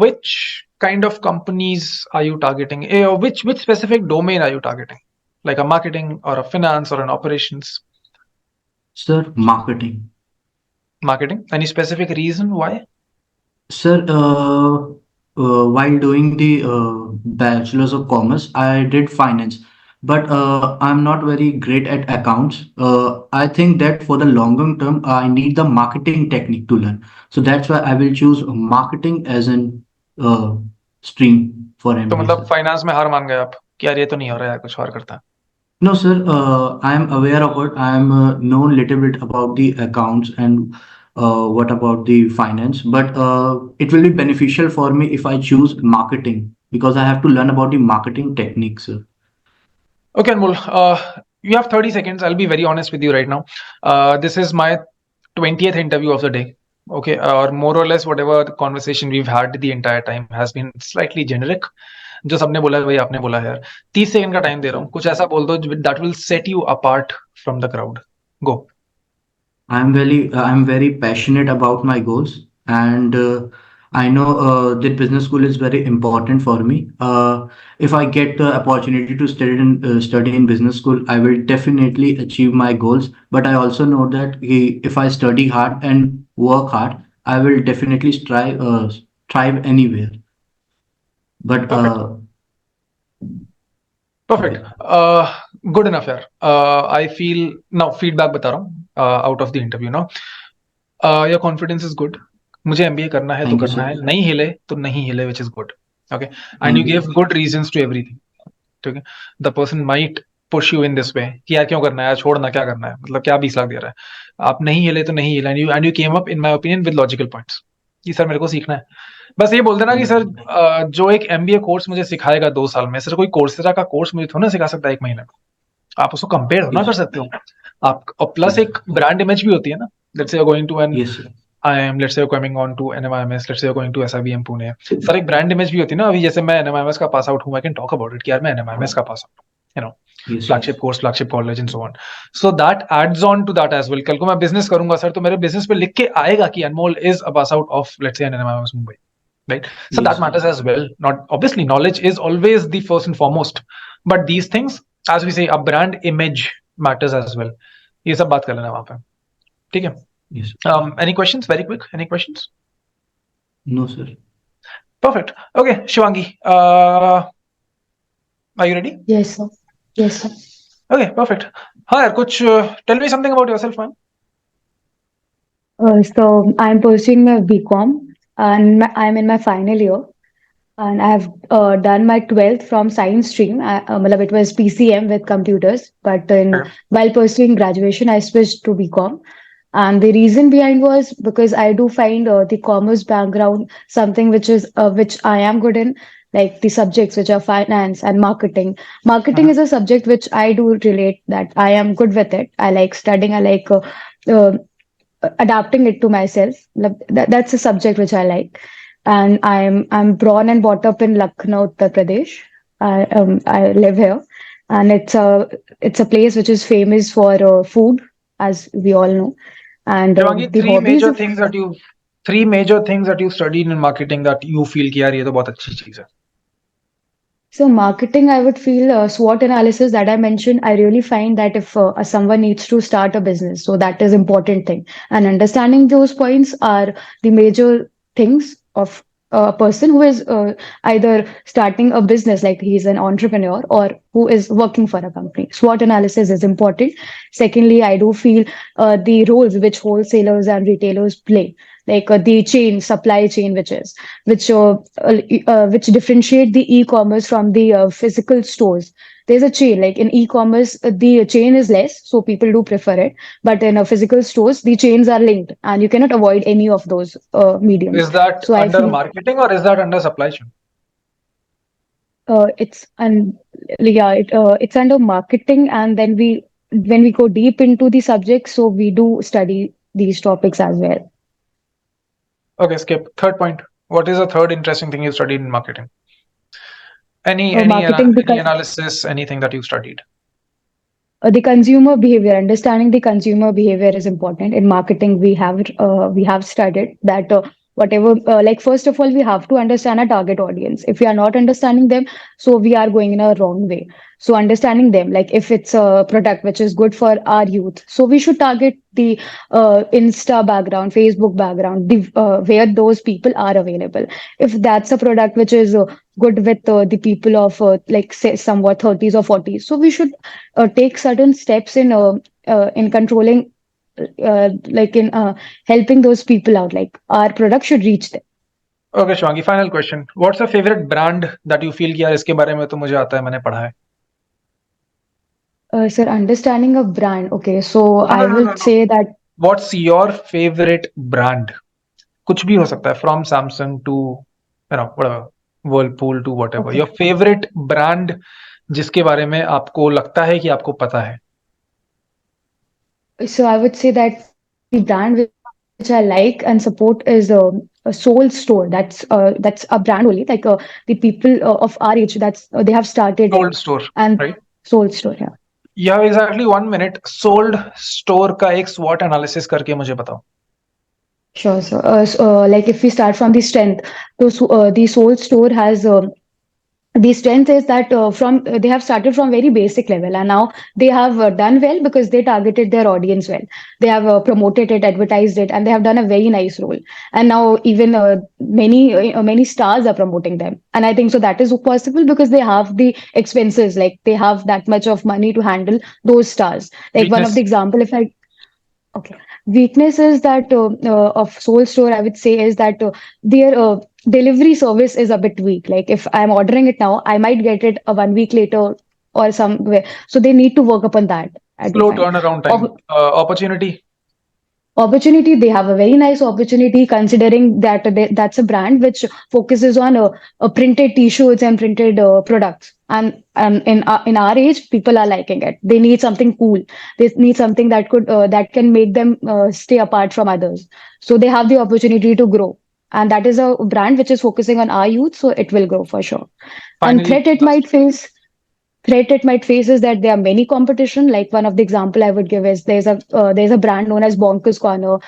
which kind of companies are you targeting, which specific domain are you targeting, like a marketing or a finance or an operations? Sir, marketing. Marketing. Any specific reason why? Sir, while doing the Bachelor's of Commerce, I did finance, but I'm not very great at accounts. I think that for the longer term, I need the marketing technique to learn. So that's why I will choose marketing as an stream for तो MBA, मतलब sir. Finance में हार मान गए आप कि यार ये तो नहीं हो रहा है, कुछ और करता है? No, sir. I am aware of it. I am know little bit about the accounts and what about the finance, but it will be beneficial for me if I choose marketing because I have to learn about the marketing techniques, sir. Okay, Anmol, you have 30 seconds. I'll be very honest with you right now. This is my 20th interview of the day. Okay, or more or less whatever the conversation we've had the entire time has been slightly generic. जो सबने बोला है वही आपने बोला है यार। 30 second का टाइम दे रहा हूँ, कुछ ऐसा बोल दो that will set you apart from the crowd. Go. I'm very passionate about my goals, and I know that business school is very important for me. If I get the opportunity to study in business school, I will definitely achieve my goals. But I also know that if I study hard and work hard, I will definitely thrive anywhere. But Perfect. Good enough यार. I feel now feedback बता रहा हूँ out of the interview now. Your confidence is good. मुझे MBA करना है तो thank you, करना sir. है, नहीं हिले तो नहीं हिले, which is good. Okay, and Thank you you. gave good reasons to everything. ठीक है, the person might push you in this way कि यार क्यों करना है, यार छोड़ना, क्या करना है, मतलब क्या 20 लाख दे रहा है, आप नहीं हिले तो नहीं हिले, and you came up in my opinion with logical points कि सर मेरे को सीखना है। बस ये बोल देना कि सर जो एक MBA कोर्स मुझे सिखाएगा 2 साल में, सर कोई कोर्सेरा का कोर्स मुझे थोड़ा ना सिखा सकता है 1 महीने में। आप उसको कंपेयर ना Yes, कर सकते हो आप, और प्लस एक ब्रांड इमेज भी होती है ना। Let's say you are going to an yes, sir. IIM, let's say you're coming on to NMIMS, let's say you're going to SIBM Pune, sir एक ब्रांड इमेज भी होती है ना। अभी जैसे मैं NMIMS का पास आउट हूँ, I can talk about it कि यार मैं NMIMS का pass out, you know, Yes, flagship course, flagship college and so on. So that adds on to that as well. कल को मैं बिजनेस करूंगा सर, तो मेरे बिजनेस पे लिख के आएगा कि Anmol is a pass out of let's say NMIMS Mumbai, right? So yes, that matters as well. Not obviously knowledge is always the first and foremost, but these things, as we say, a brand image matters as well. ये सब बात कर लेना वहां पे, ठीक है? yes. Any questions? Very quick. Any questions? No, sir. Perfect. Okay, Shivangi, are you ready? Yes, sir. Yes, sir. Okay, perfect. हाँ यार, कुछ tell me something about yourself, man. So I'm pursuing my BCom and I'm in my final year. And I have done my 12th from science stream. Matlab it was PCM with computers, but Okay. while pursuing graduation, I switched to BCom. And the reason behind was because I do find the commerce background something which I am good in, like the subjects which are finance and marketing. Marketing is a subject which I do relate that I am good with it. I like studying. I like uh, adapting it to myself. That's a subject which I like. And I'm born and brought up in Lucknow, Uttar Pradesh. I live here, and it's a place which is famous for food, as we all know. And Shivangi, the hobbies of three major things that you studied in marketing that you feel कि यार ये तो बहुत अच्छी चीज है। so marketing, I would feel SWOT analysis that I mentioned. I really find that if someone needs to start a business, so that is important thing, and understanding those points are the major things of a person who is either starting a business, like he's an entrepreneur, or who is working for a company. SWOT analysis is important. Secondly, I do feel the roles which wholesalers and retailers play, like the chain, supply chain, which differentiate the e-commerce from the physical stores. There's a chain, like in e-commerce, the chain is less, so people do prefer it. But in physical stores, the chains are linked, and you cannot avoid any of those mediums. Is that So I under feel marketing or is that under supply chain? it's and yeah, it's under marketing, and then when we go deep into the subject, so we do study these topics as well. Okay, skip. Third point. What is the third interesting thing you studied in marketing? Any Marketing, analysis, anything that you studied? the consumer behavior, understanding the consumer behavior is important in marketing. We have studied that whatever, like first of all, we have to understand our target audience. If we are not understanding them, so we are going in a wrong way. So understanding them, like if it's a product which is good for our youth, so we should target the Insta background, Facebook background, where those people are available. If that's a product which is good with the people of like say somewhat 30s or 40s, so we should take certain steps in controlling, like in helping those people out. Like our product should reach them. Okay, Shwangi, final question. What's your favorite brand that you feel कि यार इसके बारे में तो मुझे आता है, मैंने पढ़ा है? Sir, understanding a brand. Okay, so No, I no, no, no, would no. say that What's your favorite brand? कुछ भी हो सकता है, from Samsung to whatever, Whirlpool to whatever. okay. Your favorite brand जिसके बारे में आपको लगता है कि आपको पता है. So I would say that the brand which I like and support is a Soul Store. That's a brand only. Like the people of our age, that's they have started Sold it. store, And right? Soul Store, yeah. You have exactly 1 minute. Sold store का एक SWOT analysis करके मुझे बताओ. Sure. Like if we start from the strength, the Soul Store has the strength is that they have started from very basic level, and now they have done well because they targeted their audience well. They have promoted it, advertised it, and they have done a very nice role. And now even many stars are promoting them, and I think so that is possible because they have the expenses, like they have that much of money to handle those stars. Like one of Weakness. the example, if I Okay. Weakness is that of Soul Store, I would say, is that their delivery service is a bit weak. Like if I'm ordering it now, I might get it 1 week later or somewhere. So they need to work upon that, I do Slow find. turnaround time. Opportunity. Opportunity, they have a very nice opportunity considering that that's a brand which focuses on printed t-shirts and printed products. And in our age, people are liking it. They need something cool. They need something that can make them stay apart from others. So they have the opportunity to grow, and that is a brand which is focusing on our youth, so it will grow for sure. And Finally, threat it might face is that there are many competition. Like one of the example I would give is there's a brand known as Bonkers Corner,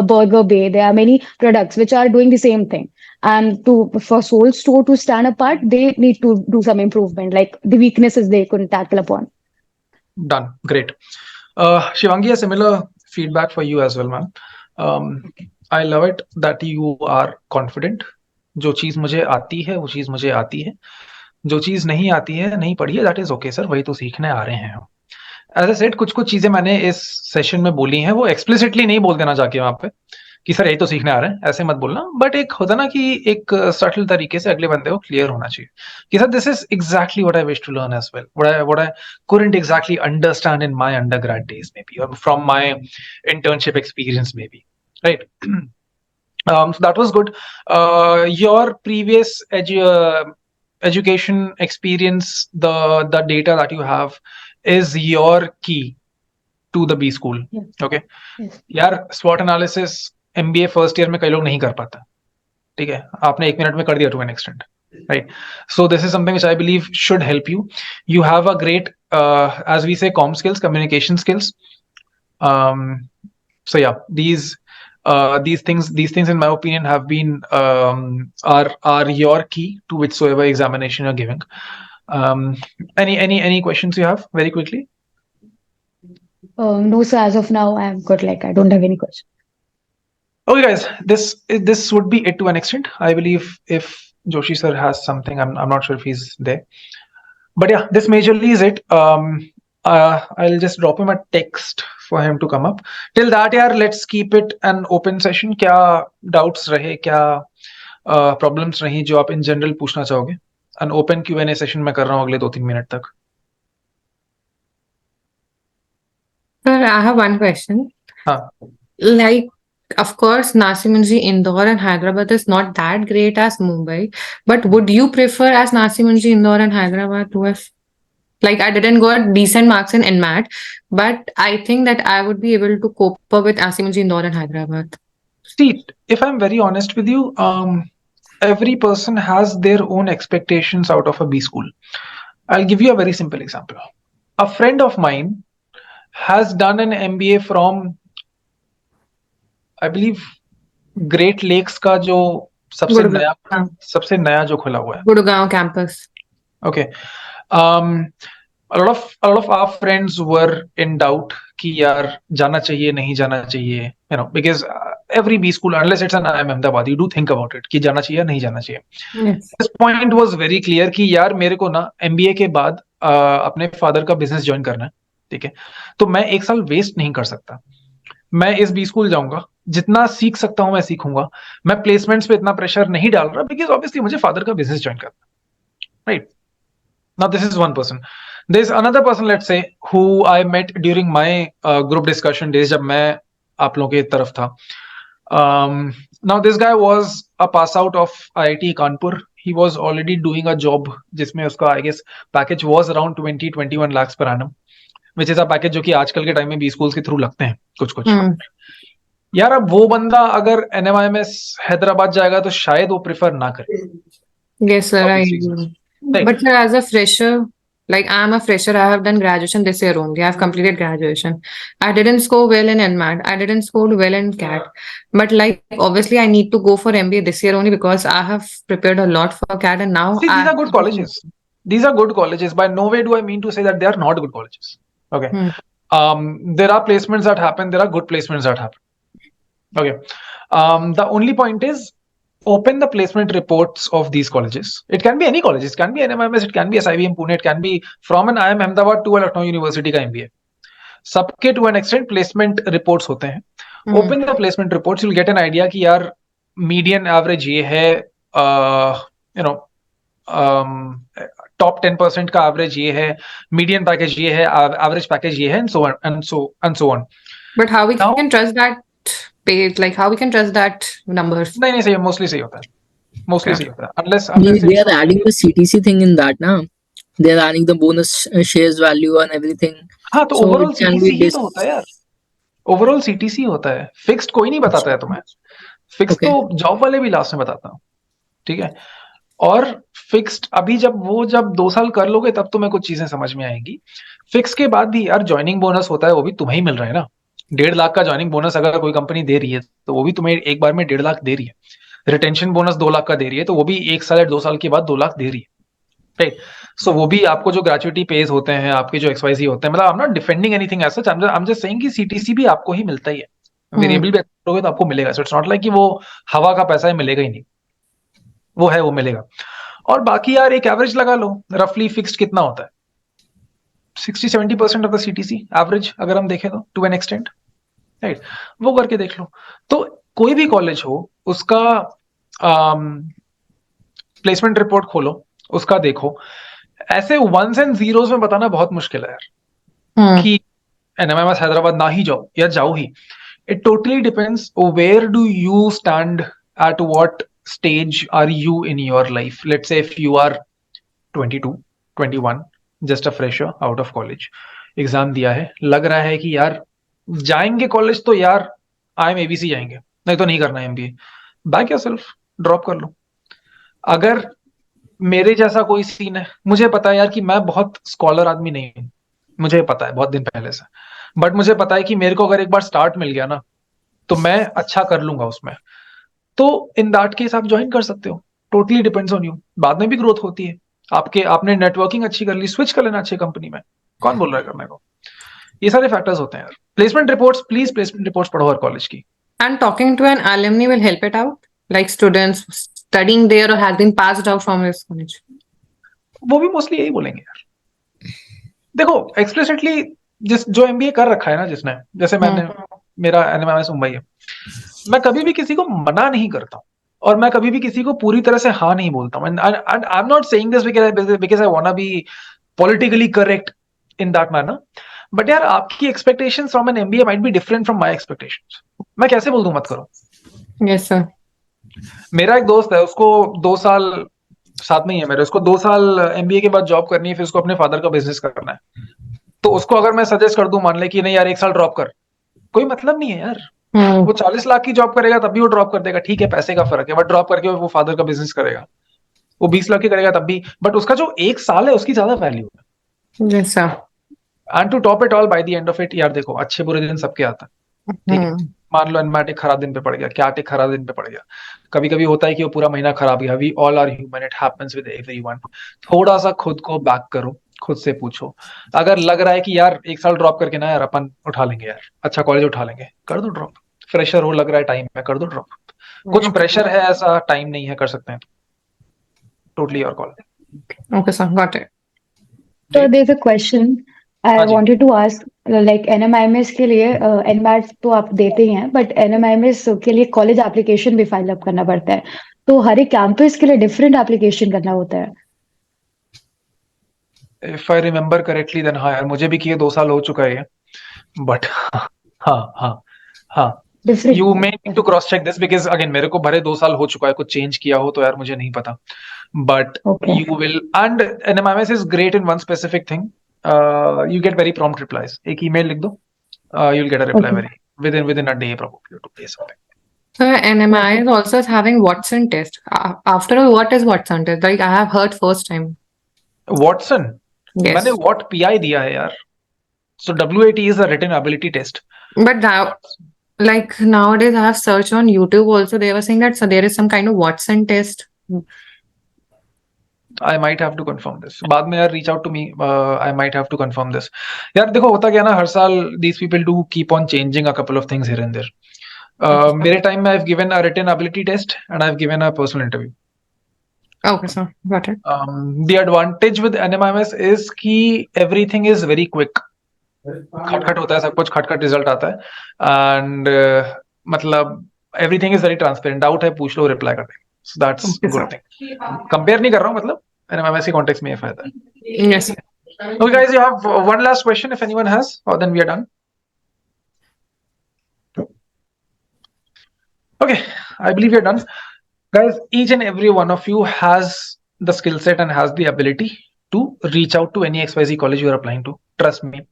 Burger Bay. There are many products which are doing the same thing. And for Soul Store to stand apart, they need to do some improvement, like the weaknesses they couldn't tackle upon. done. Great. Shivangi, a similar feedback for you as well, ma'am. I love it that you are confident. जो चीज मुझे आती है वो चीज मुझे आती है, जो चीज नहीं आती है नहीं पढ़ी है, दैट इज ओके सर, वही तो सीखने आ रहे हैं हम. एज ए सेड, कुछ कुछ चीजें मैंने इस सेशन में बोली हैं, वो एक्सप्लिसिटली नहीं बोल देना जाके वहां पे कि सर यही तो सीखने आ रहे हैं, ऐसे मत बोलना. बट एक होता ना कि एक सटल तरीके से अगले बंदे को क्लियर होना चाहिए कि sir this is exactly what I wish to learn as well, what I couldn't exactly understand in my undergrad days maybe, or from my internship experience maybe, right? So that was good. Your previous education experience, the data that you have is your key to the B school. Yeah. Okay. Yes. यार SWOT analysis MBA first year में कई लोग नहीं कर पाता. ठीक है, आपने 1 मिनट में कर दिया to an extent, right? So this is something which I believe should help you. You have a great as we say comm skills, communication skills. So yeah, these things in my opinion have been are your key to whichsoever examination you're giving. Any questions you have very quickly? No, sir, as of now, I'm good. Like I don't have any question. Okay, guys, this would be it to an extent. I believe if Joshi sir has something, I'm not sure if he's there. But yeah, this majorly is it. I'll just drop him a text for him to come up. Till that, yeah, let's keep it an open session. क्या doubts रहे, क्या problems रही जो आप in general पूछना चाहोगे? An open Q&A session मैं कर रहा हूँ अगले 2-3 मिनट तक. Sir, I have one question. हाँ. Like, of course, Narsee, Monjee, Indore, and Hyderabad is not that great as Mumbai. But would you prefer as Narsee, Monjee, Indore, and Hyderabad to have? Like, I didn't got decent marks in NMAT, but I think that I would be able to cope up with Narsee, Monjee, Indore, and Hyderabad. See, if I'm very honest with you, every person has their own expectations out of a B school. I'll give you a very simple example. A friend of mine has done an MBA from, I believe, Great Lakes का जो सबसे नया जो खुला हुआ है. Gurgaon campus. Okay. A lot of our friends were in doubt कि यार जाना चाहिए नहीं जाना चाहिए, you know, because every B school, unless it's an IIM Ahmedabad, you do think about it कि जाना चाहिए या नहीं जाना चाहिए. Yes. This point was very clear कि यार मेरे को ना MBA के बाद अपने फादर का बिजनेस ज्वाइन करना है, ठीक है, तो मैं 1 साल वेस्ट नहीं कर सकता. मैं इस बी स्कूल जाऊंगा, जितना सीख सकता हूं मैं सीखूंगा. मैं प्लेसमेंट्स पे इतना प्रेशर नहीं डाल रहा बिकॉज ऑब्वियसली मुझे फादर का बिजनेस ज्वाइन करना, right. Now this is one person. There's another person, let's say, who I met during my group discussion days जब मैं आप लोगों की तरफ था. Now this guy was a pass out of IIT Kanpur. He was already doing a job जिसमें उसका I guess package was around 20-21 lakhs per annum, which is a package जो कि आजकल के टाइम में बी स्कूल्स के through लगते हैं कुछ. यार अब वो बंदा अगर NMIMS हैदराबाद जाएगा तो शायद वो प्रिफर ना करे. Yes, sir. I agree. But sir, as a fresher, like I'm a fresher, I have done graduation this year only. I've completed graduation. I didn't score well in NMAT. I didn't score well in CAT. But like obviously I need to go for MBA this year only because I have prepared a lot for CAT and now See, these are good colleges. These are good colleges. By no way do I mean to say that they are not good colleges. Okay. There are placements that happen. There are good placements that happen. Okay. The only point is open the placement reports of these colleges. It can be any colleges. It can be NMIMS. It can be SIVM Pune. It can be from an IIM Ahmedabad to a Lucknow University का MBA. सबके to an extent placement reports होते हैं. Open the placement reports. You'll get an idea कि यार median average ये है, you know, top 10% का average ये है, median package ये है, average package ये है, and so on and so on. But how we can trust that page? Like how we can trust that numbers? नहीं सही, mostly सही होता है. Mostly सही होता है. Unless they are adding the CTC thing in that now. They are adding the bonus shares value and everything. हाँ तो So overall it can CTC be ही तो होता है यार. ओवरऑल CTC होता है. फिक्स्ड कोई नहीं बताता है तुम्हें. Fix Okay. तो जॉब वाले भी लास्ट में बताता हूँ, ठीक है. और फिक्स्ड अभी जब 2 साल कर लोगे तब तुम्हें कुछ चीजें समझ में आएंगी. फिक्स के बाद भी यार ज्वाइनिंग बोनस होता है, वो भी तुम्हें ही मिल रहा है ना. 1.5 लाख का ज्वाइनिंग बोनस अगर कोई कंपनी दे रही है तो वो भी तुम्हें एक बार में 1.5 लाख दे रही है. रिटेंशन बोनस 2 लाख का दे रही है तो वो भी 1 साल या 2 साल के बाद 2 लाख दे रही है, राइट. सो वो भी आपको जो ग्रेचुइटी पेज होते हैं, आपके जो XYZ होते हैं, मतलब I am not defending anything as such, I am just saying कि सीटीसी भी आपको ही मिलता ही है. वेरिएबल भी करोगे तो आपको मिलेगा. सो इट्स नॉट लाइक कि वो हवा का पैसा है, मिलेगा ही नहीं. वो है, वो मिलेगा. और बाकी यार एक एवरेज लगा लो, रफली फिक्स्ड कितना होता है? 60-70% ऑफ द सीटीसी एवरेज अगर हम देखें तो टू एन एक्सटेंट, राइट. वो करके देख लो. तो कोई भी कॉलेज हो उसका प्लेसमेंट रिपोर्ट खोलो, उसका देखो. ऐसे वंस एंड जीरोस में बताना बहुत मुश्किल है यार कि NMIMS हैदराबाद ना ही जाओ या जाओ ही. It totally depends where do you stand, at what stage are you in your life. Let's say if you are 22, 21, just a fresher out of college, exam दिया है, लग रहा है कि यार जाएंगे कॉलेज तो यार IIM ABC जाएंगे, नहीं तो नहीं करना है MBA. बैक योरसेल्फ, ड्रॉप कर लो. अगर मेरे जैसा कोई सीन है, मुझे पता है यार कि मैं बहुत स्कॉलर आदमी नहीं हूं, मुझे पता है बहुत दिन पहले से, बट मुझे पता है कि मेरे को अगर एक बार स्टार्ट मिल गया ना तो मैं अच्छा कर लूंगा उसमें. तो इन दैट केस आप ज्वाइन कर सकते हो. Totally depends on you. बाद में भी ग्रोथ होती है. आपने नेटवर्किंग अच्छी कर ली, स्विच कर लेना अच्छी कंपनी में. कौन बोल रहा है करने को? ये सारे फैक्टर्स होते हैं यार. Placement reports, please placement reports पढ़ो हर कॉलेज की. And talking to an alumni will help it out, like students studying there or has been passed out from his college. वो भी मोस्टली यही बोलेंगे यार. देखो एक्सप्लिसिटली जिस जो एमबीए कर रखा है ना जिसने, जैसे मैंने, मेरा एनएमएमएस मुंबई है, मैं कभी भी किसी को मना नहीं करता हूँ और मैं कभी भी किसी को पूरी तरह से हाँ नहीं बोलता हूँ. And I am not saying this because I want to be politically correct in that manner. But यार आपकी expectations from an MBA might be different from my expectations. मैं कैसे बोल दूं मत करो? Yes sir. मेरा एक दोस्त है, उसको 2 साल साथ में ही है मेरे, उसको 2 साल एमबीए के बाद जॉब करनी है, फिर उसको अपने फादर का बिजनेस करना है. तो उसको अगर मैं सजेस्ट कर दूं, मान ले कि नहीं यार 1 साल ड्रॉप कर, कोई मतलब नहीं है यार. वो 40 लाख की जॉब करेगा तब भी वो ड्रॉप कर देगा. ठीक है पैसे का फर्क है, बट ड्रॉप करके वो फादर का बिजनेस करेगा. वो 20 लाख की करेगा तब भी, बट उसका जो 1 साल है उसकी ज्यादा वैल्यू है. Yes sir. And to top it all, by the end of it यार देखो, अच्छे बुरे दिन सबके आता है. ठीक है, मान लो एनमैट एक खराब दिन पे पड़ गया, क्या एक खराब दिन पे पड़ गया. कभी कभी होता है कि वो पूरा महीना खराब गया. We all are human, it happens with everyone. थोड़ा सा खुद को बैक करो, खुद से पूछो. अगर लग रहा है कि यार 1 साल ड्रॉप करके ना यार अपन उठा लेंगे यार, अच्छा कॉलेज उठा लेंगे, कर दो ड्रॉप. फ्रेशर हो, लग रहा है टाइम है, कर दो ड्रॉप. कुछ प्रेशर है, ऐसा टाइम नहीं है, कर सकते हैं. Totally your call. Okay sir, got it. So there's a question I हाँ जी. wanted to ask, like NMIMS के लिए NMAT तो आप देते ही हैं, but NMIMS के लिए कॉलेज एप्लीकेशन भी फाइल अप करना पड़ता है. तो हर एक कैंपस के लिए डिफरेंट एप्लीकेशन करना होता है. If I remember correctly then हाँ यार, मुझे भी किए 2 साल हो चुका है, बट हाँ हाँ हाँ. Different. You may need to cross check this because again मेरे को भरे 2 साल हो चुका है, कुछ चेंज किया हो तो यार मुझे नहीं पता. But Okay. you will, and NMIMS is great in one specific thing. You get very prompt replies. एक email लिख दो, you'll get a reply Okay. very within a day probably, or 2 days something. So NMI is also having Watson test. After all, what is Watson test? Like I have heard first time. Watson, Yes. मैंने what PI दिया है यार. So WAT is a written ability test. But now, like nowadays, I have searched on YouTube also. They were saying that so there is some kind of Watson test. I might have to confirm this. बाद में यार reach out to me. I might have to confirm this. यार देखो होता क्या ना, हर साल these people do keep on changing a couple of things here and there. मेरे टाइम में I've given a written ability test and I've given a personal interview. Okay, sir, got it. The advantage with NMIMS is कि everything is very quick. खटखट होता है सब कुछ, खटखट result आता है. एंड मतलब everything is very transparent. Doubt है पूछ लो, रिप्लाई कर देंगे. So that's good thing. Compare नहीं कर रहा हूँ, मतलब NMIMS के कॉन्टेक्स्ट में ये फायदा है. Yes. Okay guys, you have one last question if anyone has, or then we are done. Okay, I believe we are done. Guys, each and every one of you has the skill set and has the ability to reach out to any XYZ college you are applying to. Trust me.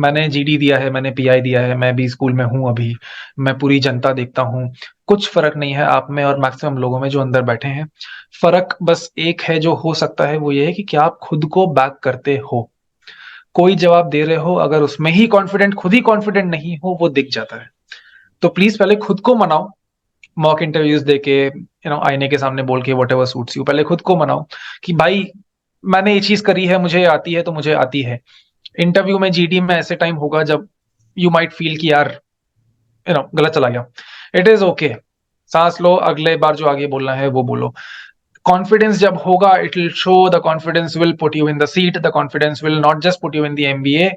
मैंने GD दिया है, मैंने pi दिया है, मैं भी school में हूँ अभी, मैं पूरी जनता देखता हूँ. कुछ फर्क नहीं है आप में और मैक्सिमम लोगों में जो अंदर बैठे हैं. फर्क बस एक है जो हो सकता है, वो ये है कि क्या आप खुद को बैक करते हो. कोई जवाब दे रहे हो, अगर उसमें ही कॉन्फिडेंट, खुद ही कॉन्फिडेंट नहीं हो, वो दिख जाता है. तो प्लीज पहले खुद को मनाओ, मॉक इंटरव्यूज देके, आईने के सामने बोल के, व्हाटएवर सूट्स यू. पहले खुद को मनाओ कि भाई मैंने ये चीज करी है, मुझे आती है तो मुझे आती है. इंटरव्यू में, जीडी में ऐसे टाइम होगा जब यू माइट फील कि यार गलत चला गया. It is okay. सांस लो, अगले बार जो आगे बोलना है वो बोलो. कॉन्फिडेंस जब होगा, it will show. The confidence will put you in the seat. The confidence will not just put you in the MBA,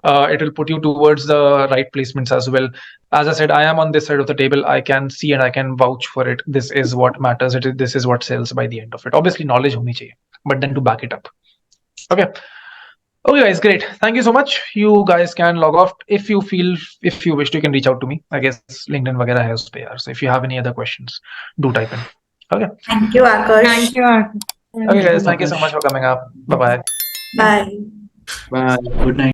it will put you towards the right placements as well. As I said, I am on this side of the table. I can see and I can vouch for it. This is what matters. This is what sells by the end of it. Obviously knowledge honi chahiye, but then to back it up. Okay guys, great. Thank you so much. You guys can log off if you wish to. You can reach out to me. I guess LinkedIn वगैरह है उस पे यार. So if you have any other questions, do type in. Okay. Thank you, Aakash. Thank you. Okay guys, thank you so much for coming up. Bye bye. Bye. Bye. Good night.